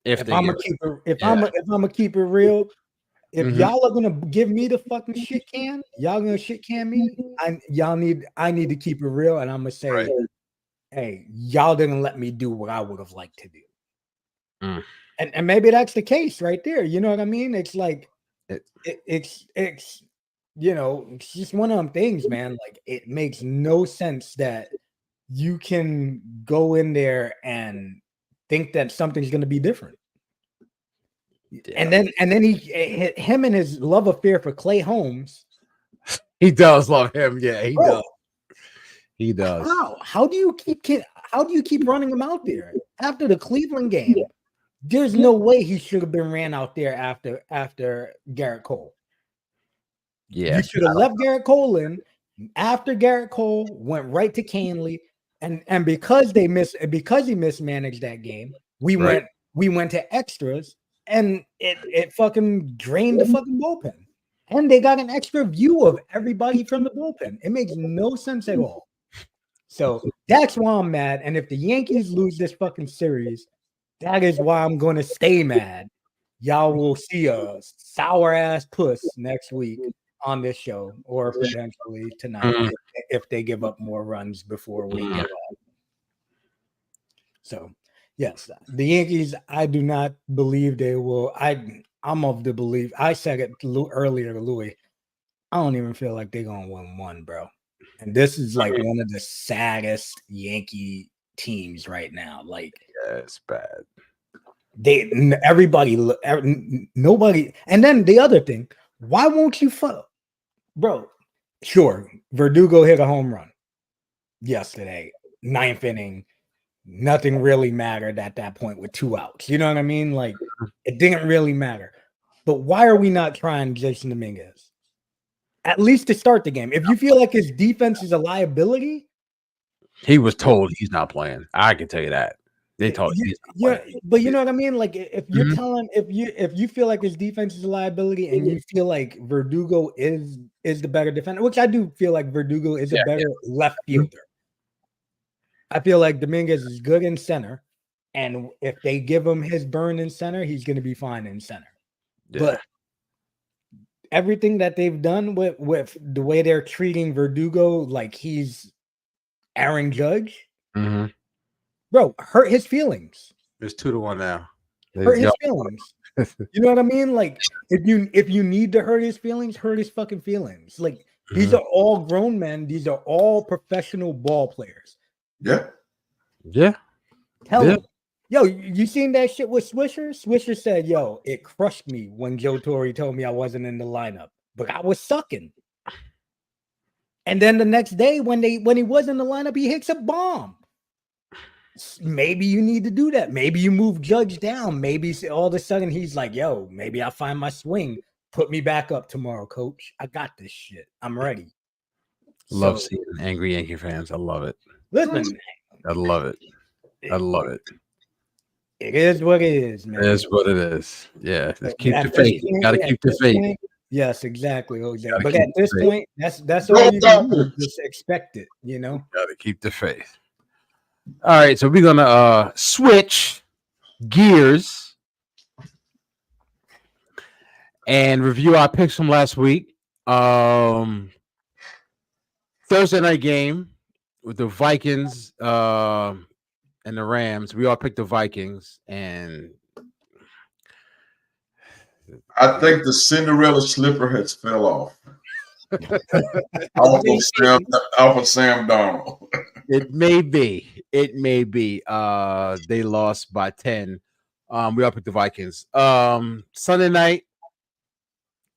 If I'm gonna keep it real, if y'all are gonna give me the fucking shit can, y'all gonna shit can me. I need to keep it real, and I'm gonna say, hey, y'all didn't let me do what I would have liked to do. And maybe that's the case right there. You know what I mean? It's like it's you know, it's just one of them things, man. Like it makes no sense that you can go in there and think that something's gonna be different. And then him and his love affair for Clay Holmes. He does love him. Yeah, he does. He does. How do you keep running him out there after the Cleveland game? There's no way he should have been ran out there after Garrett Cole. Yeah, you should have left Garrett Cole in after Garrett Cole went right to Canley, and because he mismanaged that game, we went to extras, and it fucking drained the fucking bullpen, and they got an extra view of everybody from the bullpen. It makes no sense at all. So that's why I'm mad. And if the Yankees lose this fucking series, that is why I'm going to stay mad. Y'all will see a sour ass puss next week on this show, or potentially tonight if they give up more runs before we get off. So, yes, the Yankees, I do not believe they will. I'm of the belief. I said it earlier to Louis. I don't even feel like they're going to win one, bro. And this is like one of the saddest Yankee teams right now. Like, yeah, it's bad. Nobody. And then the other thing, why won't you bro? Sure, Verdugo hit a home run yesterday, 9th inning. Nothing really mattered at that point with 2 outs. You know what I mean? Like, it didn't really matter. But why are we not trying Jason Dominguez? At least to start the game. If you feel like his defense is a liability, he was told he's not playing. I can tell you that. They told him he's not playing. But you know what I mean? Like, if you're telling, if you feel like his defense is a liability, and you feel like Verdugo is the better defender, which I do feel like Verdugo is a better left fielder. I feel like Dominguez is good in center, and if they give him his burn in center, he's going to be fine in center. Yeah. But everything that they've done with the way they're treating Verdugo like he's Aaron Judge, bro, hurt his feelings. It's 2-1 now. Hurt his feelings. You know what I mean? Like, if you need to hurt his feelings, hurt his fucking feelings. Like, these are all grown men. These are all professional ball players. Yeah. Tell him. Yo, you seen that shit with Swisher? Swisher said, yo, it crushed me when Joe Torre told me I wasn't in the lineup, but I was sucking. And then the next day when he was in the lineup, he hits a bomb. Maybe you need to do that. Maybe you move Judge down. Maybe all of a sudden he's like, yo, maybe I'll find my swing. Put me back up tomorrow, coach. I got this shit. I'm ready. Love seeing angry Yankee fans. I love it. Listen. I love it. I love it. It is what it is, man. It is what it is. Yeah. Just keep the faith. You got to keep the faith. Yes, exactly, Jose. But at this point, that's all you can do. Just expect it, you know? Got to keep the faith. All right, so we're going to switch gears and review our picks from last week. Thursday night game with the Vikings and the Rams. We all picked the Vikings, and I think the Cinderella slipper has fell off. off of Sam Darnold. It may be. They lost by 10. We all picked the Vikings. Sunday night,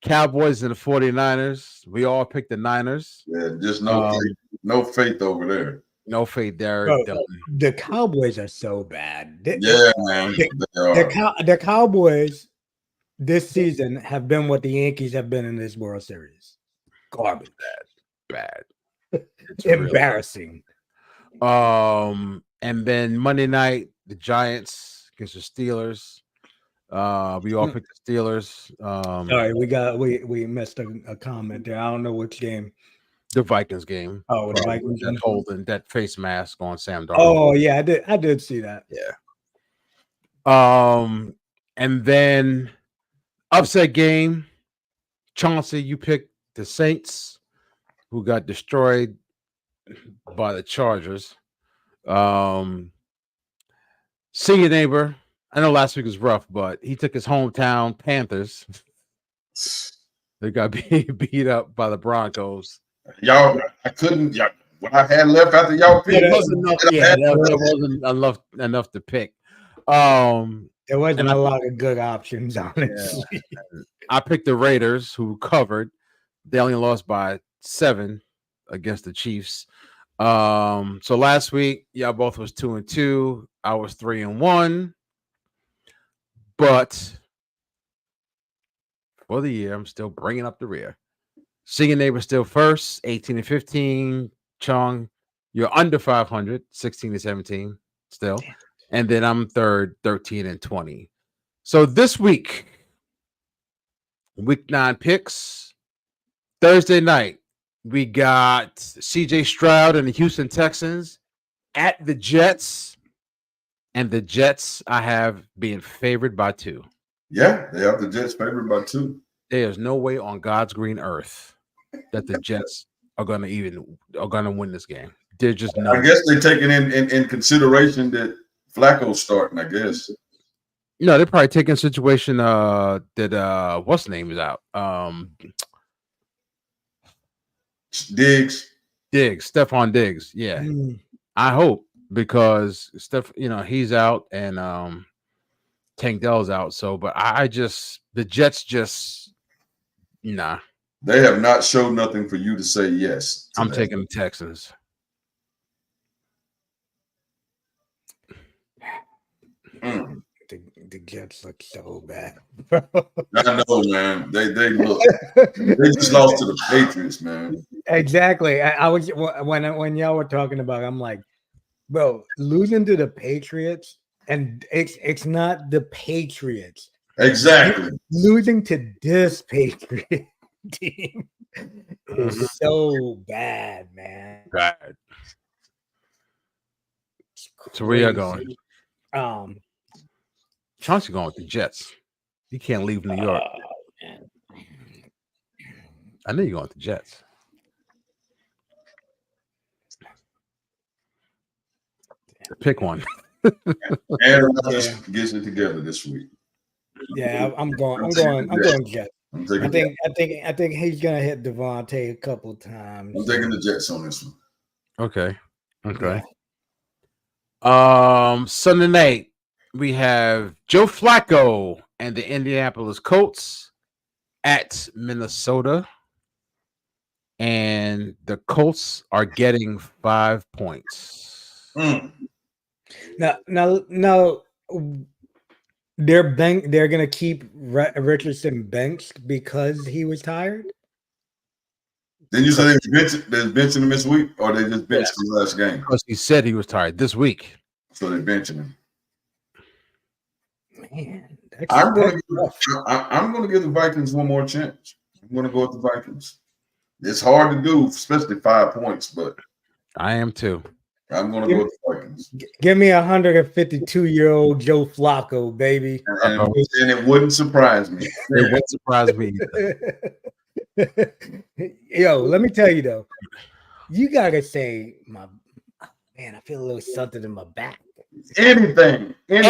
Cowboys and the 49ers. We all picked the Niners. Yeah, just no faith over there. No faith there. The Cowboys are so bad. Man. The Cowboys this season have been what the Yankees have been in this World Series. Garbage. Bad. Embarrassing. And then Monday night, the Giants against the Steelers. We all picked the Steelers. Sorry, we missed a comment there. I don't know which game. The Vikings game. Oh, the Vikings that game. holding that face mask on Sam Darnold. Oh yeah, I did see that. Yeah. And then upset game. Chauncey, you picked the Saints, who got destroyed by the Chargers. See your neighbor. I know last week was rough, but he took his hometown Panthers. They got beat up by the Broncos. Y'all, I couldn't. Y'all, what I had left after y'all picked, There wasn't enough to pick. There wasn't a lot of good options, honestly. Yeah. I picked the Raiders, who covered. They only lost by 7 against the Chiefs. So last week, y'all both was 2-2. I was 3-1. But for the year, I'm still bringing up the rear. Singing Neighbor still first, 18-15. Chong, you're under 500, 16-17 still. And then I'm third, 13-20. So this week, week 9 picks. Thursday night, we got CJ Stroud and the Houston Texans at the Jets. And the Jets I have being favored by 2. Yeah, they have the Jets favored by 2. There's no way on God's green earth that the Jets are gonna win this game. They're just no. I guess they're taking in consideration that Flacco's starting, I guess. No, they're probably taking a situation that what's the name is out. Diggs, Stephon Diggs. Yeah. I hope, because he's out and Tank Dell's out. So, but the Jets just nah. They have not showed nothing for you to say yes. I'm taking the Texans. The Jets look so bad. I know, man. They look. They just lost to the Patriots, man. Exactly. I was when y'all were talking about it, I'm like, bro, losing to the Patriots, and it's not the Patriots. Exactly. Losing to this Patriot team is so bad, man. Bad. So where you going? Chauncey going with the Jets. You can't leave New York. I know you're going with the Jets. Pick one. Aaron gets it together this week. Yeah, I'm going Jets. I think he's gonna hit Devontae a couple times. I'm taking the Jets on this one. Okay. Yeah. Sunday night we have Joe Flacco and the Indianapolis Colts at Minnesota, and the Colts are getting 5 points. Now, they're gonna keep Richardson benched because he was tired. Then you say they're benching him this week, or they just benched him last game? Because he said he was tired this week. So they're benching him. Man, I'm going to give the Vikings one more chance. I'm going to go with the Vikings. It's hard to do, especially 5 points, but I am too. I'm going to go with the Vikings. Give me 152-year-old Joe Flacco, baby. And it wouldn't surprise me. It wouldn't surprise me either. Yo, let me tell you though, you gotta say, man, I feel a little something in my back. Anything, but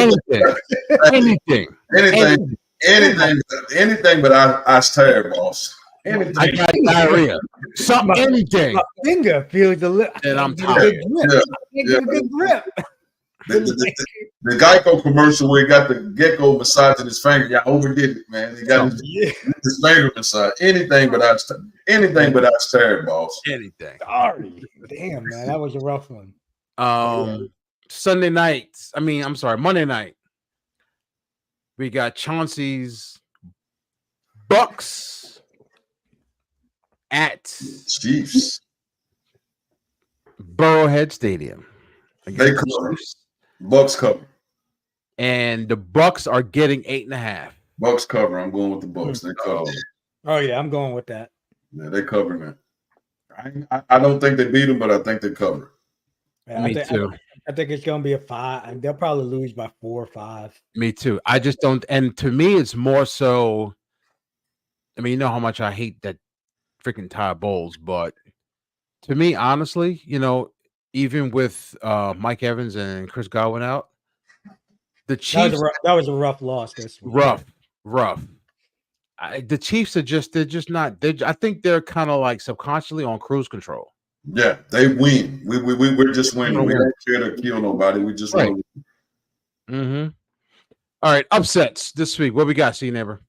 I tired, boss. Anything. I got diarrhea. Anything. My finger feels a little. And I'm tired. A good grip. The Geico commercial where he got the gecko massaging his finger. Y'all overdid it, man. He got his finger massage. Anything but I was tired, boss. Anything. Sorry. Damn, man. That was a rough one. Monday night. We got Chauncey's Bucks at Chiefs. Burrowhead Stadium. They against the cover. Chiefs, Bucks cover. and the Bucks are getting 8.5. Bucks cover. I'm going with the Bucks. They cover. Oh yeah, I'm going with that. Yeah, they covering it. I don't think they beat them, but I think they cover. Yeah, Me too. I think it's gonna be a 5, and they'll probably lose by 4 or 5. Me too. I just don't. And to me, it's more so. I mean, you know how much I hate that freaking Todd Bowles, but to me, honestly, even with Mike Evans and Chris Godwin out, the Chiefs That was a rough loss this week. rough. The Chiefs they're just not. I think they're kind of like subconsciously on cruise control. Yeah, they win. We're just winning. We don't care to kill nobody. We just want to win. Mm-hmm. All right, upsets this week. What we got, see neighbor?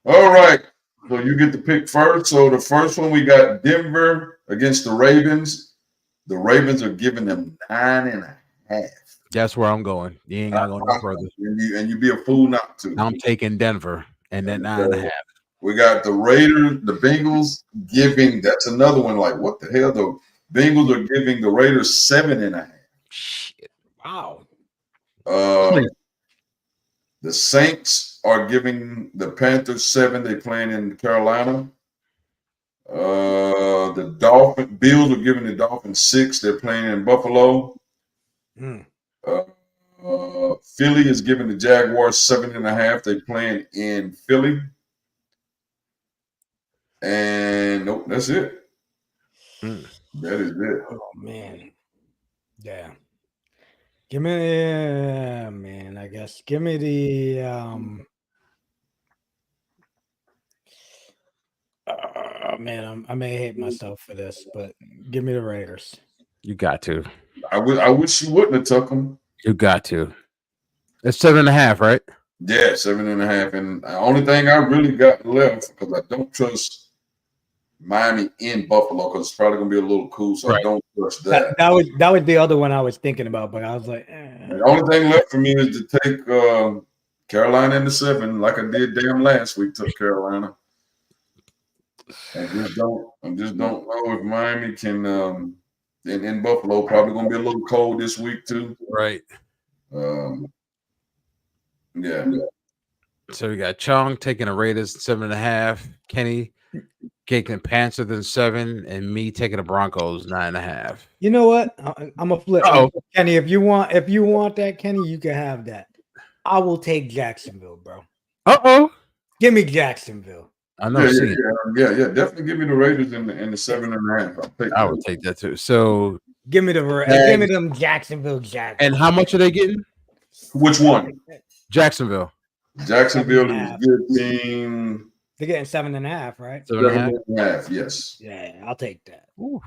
All right. So you get to pick first. So the first one we got Denver against the Ravens. The Ravens are giving them 9.5. That's where I'm going. You ain't gotta go no further. And you be a fool not to. I'm taking Denver and that 9.5. We got the Raiders, the Bengals giving. That's another one. Like what the hell? The Bengals are giving the Raiders 7.5. Shit. Wow. The Saints are giving the Panthers 7. They playing in Carolina. The Bills are giving the Dolphins 6. They're playing in Buffalo. Philly is giving the Jaguars 7.5. They're playing in Philly. And nope, that's it. That is it. Oh man. Yeah. Give me man, I guess. Give me the man, I may hate myself for this, but give me the Raiders. You got to. I wish you wouldn't have took them. You got to. It's 7.5, right? Yeah, 7.5. And the only thing I really got left, because I don't trust Miami in Buffalo, because it's probably gonna be a little cool, so I don't trust that. That was the other one I was thinking about, but I was like, The only thing left for me is to take Carolina in the 7, like I did last week. Took Carolina. I just don't know if Miami can. In Buffalo, probably gonna be a little cold this week too. Right. Yeah. So we got Chong taking the Raiders 7.5, Kenny taking Panther than 7, and me taking the Broncos 9.5. You know what? I'm a flip. Uh-oh. Kenny, if you want that, Kenny, you can have that. I will take Jacksonville, bro. Give me Jacksonville. I know. Yeah. Definitely give me the Raiders in the 7.5. I would take that too. So give me them Jacksonville. And how much are they getting? Which one? Jacksonville. Jacksonville is getting. They're getting 7.5, right? 7.5. Yes. Yeah, I'll take that. Ooh.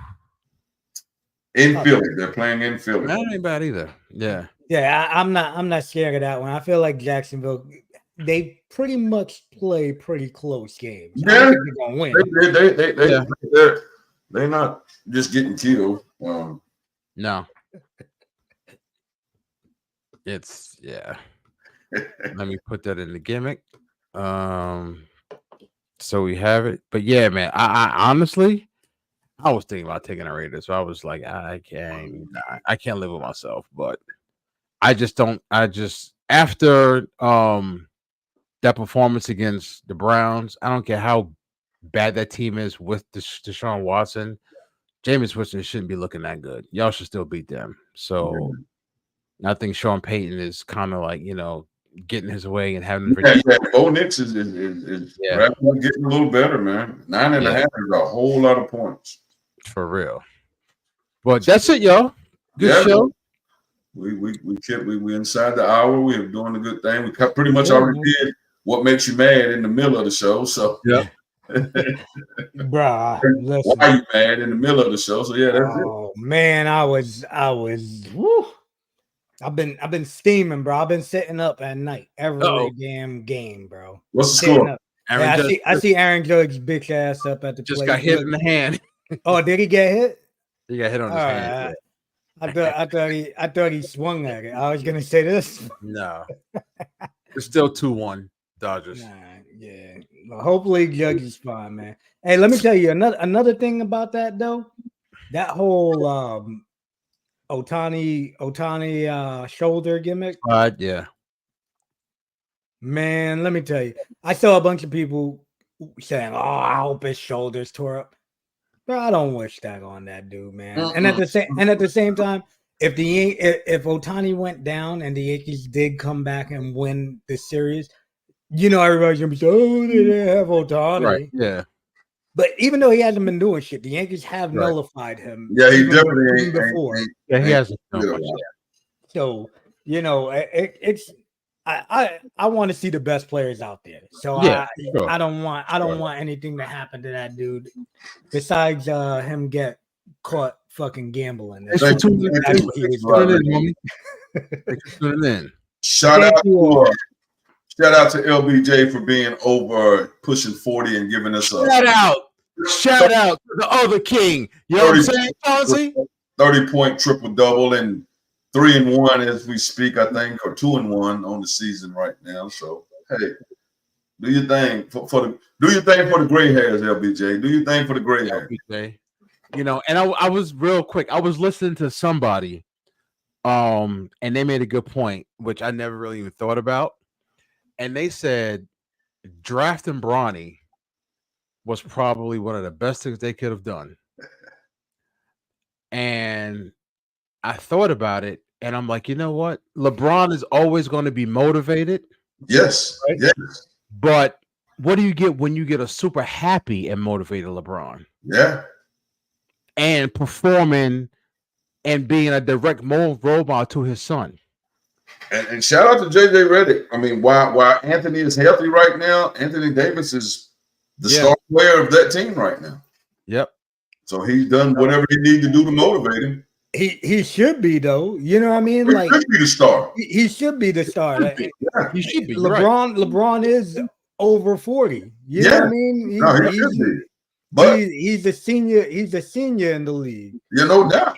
In Philly, they're playing in Philly. That ain't bad either. Yeah. Yeah, I'm not scared of that one. I feel like Jacksonville. They pretty much play pretty close games. Yeah, they're gonna win. They're not just getting killed. No. It's Let me put that in the gimmick. So we have it. But yeah, man, I honestly I was thinking about taking a Raiders. So I was like, I can't live with myself. But after that performance against the Browns, I don't care how bad that team is with Deshaun Watson. Jameis Winston shouldn't be looking that good. Y'all should still beat them. So I think Sean Payton is kind of like, getting his way and having. Bo Nix is getting a little better, man. 9.5 is a whole lot of points. For real. But that's it, y'all. Good show. We inside the hour. We are doing a good thing. We pretty much already did what makes you mad in the middle of the show. So bruh, listen. Why are you mad in the middle of the show? So that's it. Oh man, I was woo. I've been steaming, bro. I've been sitting up at night every damn game, bro. What's the score? I see Aaron Judge's bitch ass up at the just plate. got hit in the hand. Oh, did he get hit? He got hit on his hand. I thought he swung at it. I was gonna say this. No, it's still 2-1 Dodgers. Yeah. Well, hopefully Judge is fine, man. Hey, let me tell you another thing about that though. That whole Otani shoulder gimmick. Yeah. Man, let me tell you, I saw a bunch of people saying, "Oh, I hope his shoulders tore up." Bro, I don't wish that on that dude, man. And at the same time, if Otani went down and the Yankees did come back and win the series, everybody's gonna be saying, "Oh, they didn't have Otani." Right. Yeah. But even though he hasn't been doing shit, the Yankees have nullified him. Yeah, he even definitely ain't before. Yeah, he hasn't ain't done much. So it's I want to see the best players out there. So Yeah, I don't want anything to happen to that dude besides him get caught fucking gambling. Thanks for tuning in. That's what he was doing. Thanks for tuning in. Shout out to LBJ for being over pushing 40 and giving us a shout out to the other king. You know what I'm saying, Chauncey? 30-point triple-double and 3-1 as we speak, I think, or 2-1 on the season right now. So hey, do your thing for the gray hairs, LBJ. Do your thing for the gray hairs. And I was real quick. I was listening to somebody, and they made a good point, which I never really even thought about. And they said drafting Bronny was probably one of the best things they could have done. And I thought about it, and I'm like, you know what? LeBron is always going to be motivated. Yes. Right? Yes. But what do you get when you get a super happy and motivated LeBron? Yeah. And performing and being a direct role model to his son. And shout out to JJ Redick. I mean, while Anthony is healthy right now, Anthony Davis is the star player of that team right now. Yep. So he's done whatever he needs to do to motivate him. He should be, though. You know what I mean? He should be the star. He should be the star. He should be. LeBron is over 40. You know what I mean? He's a senior. He's a senior in the league. Yeah, no doubt.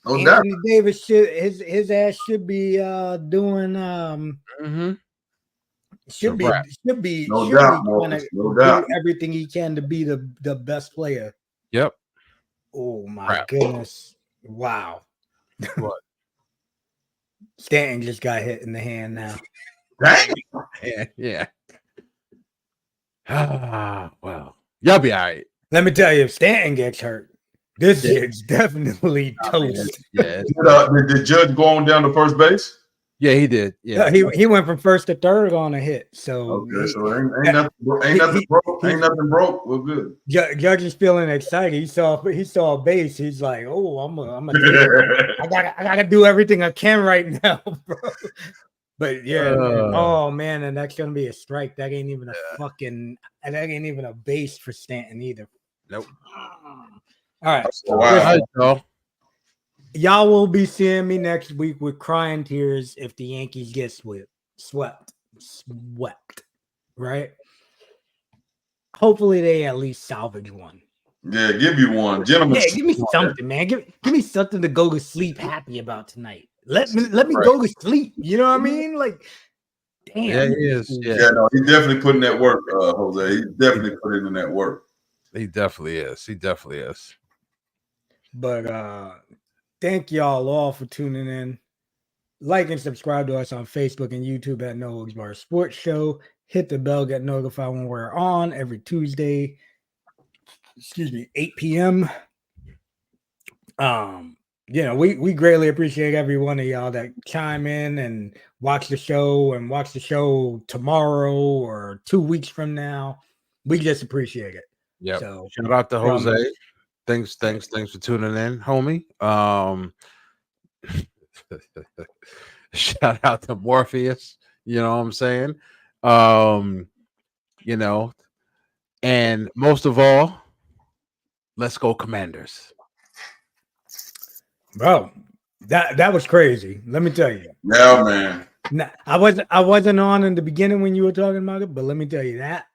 Anthony Davis his ass should be doing should be trying to do everything he can to be the best player. Yep. Oh my goodness. Wow. What? Stanton just got hit in the hand now. Dang. Yeah. Well, y'all be all right. Let me tell you, if Stanton gets hurt, this year's definitely toast. Yeah. Did the judge go on down to first base? Yeah, he did. Yeah, he went from first to third on a hit. So so ain't nothing broke. We're good. Judge is feeling excited. He saw a base. He's like, "Oh, I gotta do everything I can right now, bro." But oh man, and that's gonna be a strike. That ain't even a base for Stanton either. Nope. All right. Wow. Y'all will be seeing me next week with crying tears if the Yankees get swept, right? Hopefully they at least salvage one. Yeah, give you one, gentlemen. Yeah, give me something, man. Give me something to go to sleep happy about tonight. Let me go to sleep. You know what I mean? Like, damn. Yeah, he is. Yeah, no, he's definitely putting that work, Jose. He's definitely putting in that work. He definitely is. But thank y'all all for tuning in. Like and subscribe to us on Facebook and YouTube at No Holds Barred Sports Show. Hit the bell, get notified when we're on every Tuesday. 8 p.m. We greatly appreciate every one of y'all that chime in and watch the show tomorrow or 2 weeks from now. We just appreciate it. Yeah. So shout out to Jose. Thanks for tuning in, homie. Shout out to Morpheus. You know what I'm saying? And most of all, let's go Commanders. Bro, that was crazy. Let me tell you. Yeah, man. Nah, I wasn't on in the beginning when you were talking about it, but let me tell you, that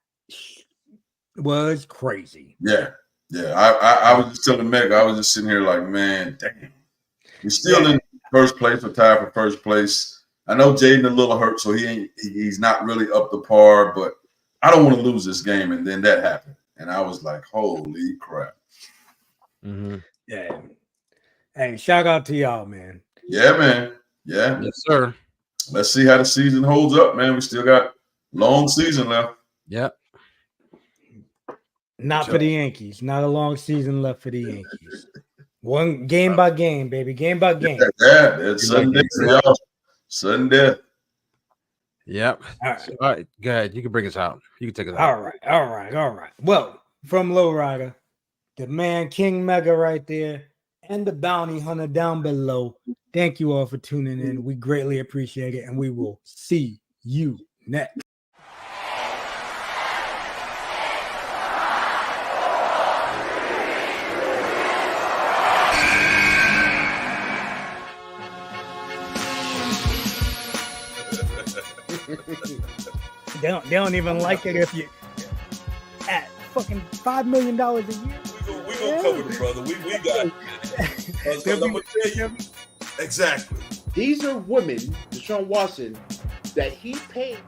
was crazy. Yeah. I was just telling Meg, I was just sitting here like, man, damn. We're still in first place, or tied for first place. I know Jaden a little hurt, so he's not really up to par, but I don't want to lose this game. And then that happened. And I was like, holy crap. Mm-hmm. Yeah. Hey, shout out to y'all, man. Yeah, man. Yeah. Yes, sir. Let's see how the season holds up, man. We still got long season left. Yep. Not for the Yankees. Not a long season left for the Yankees. One game by game, baby. Game by game. Yeah, it's sudden death for y'all. Sudden death. Yep. All right. All right. Go ahead. You can bring us out. You can take us out. All right. Well, from Lowrider, the man King Mega right there, and the bounty hunter down below. Thank you all for tuning in. We greatly appreciate it, and we will see you next. They don't even like it if you at fucking $5 million a year. We gonna cover the brother. We got it. Because I'm gonna tell you exactly. These are women, Deshaun Watson, that he paid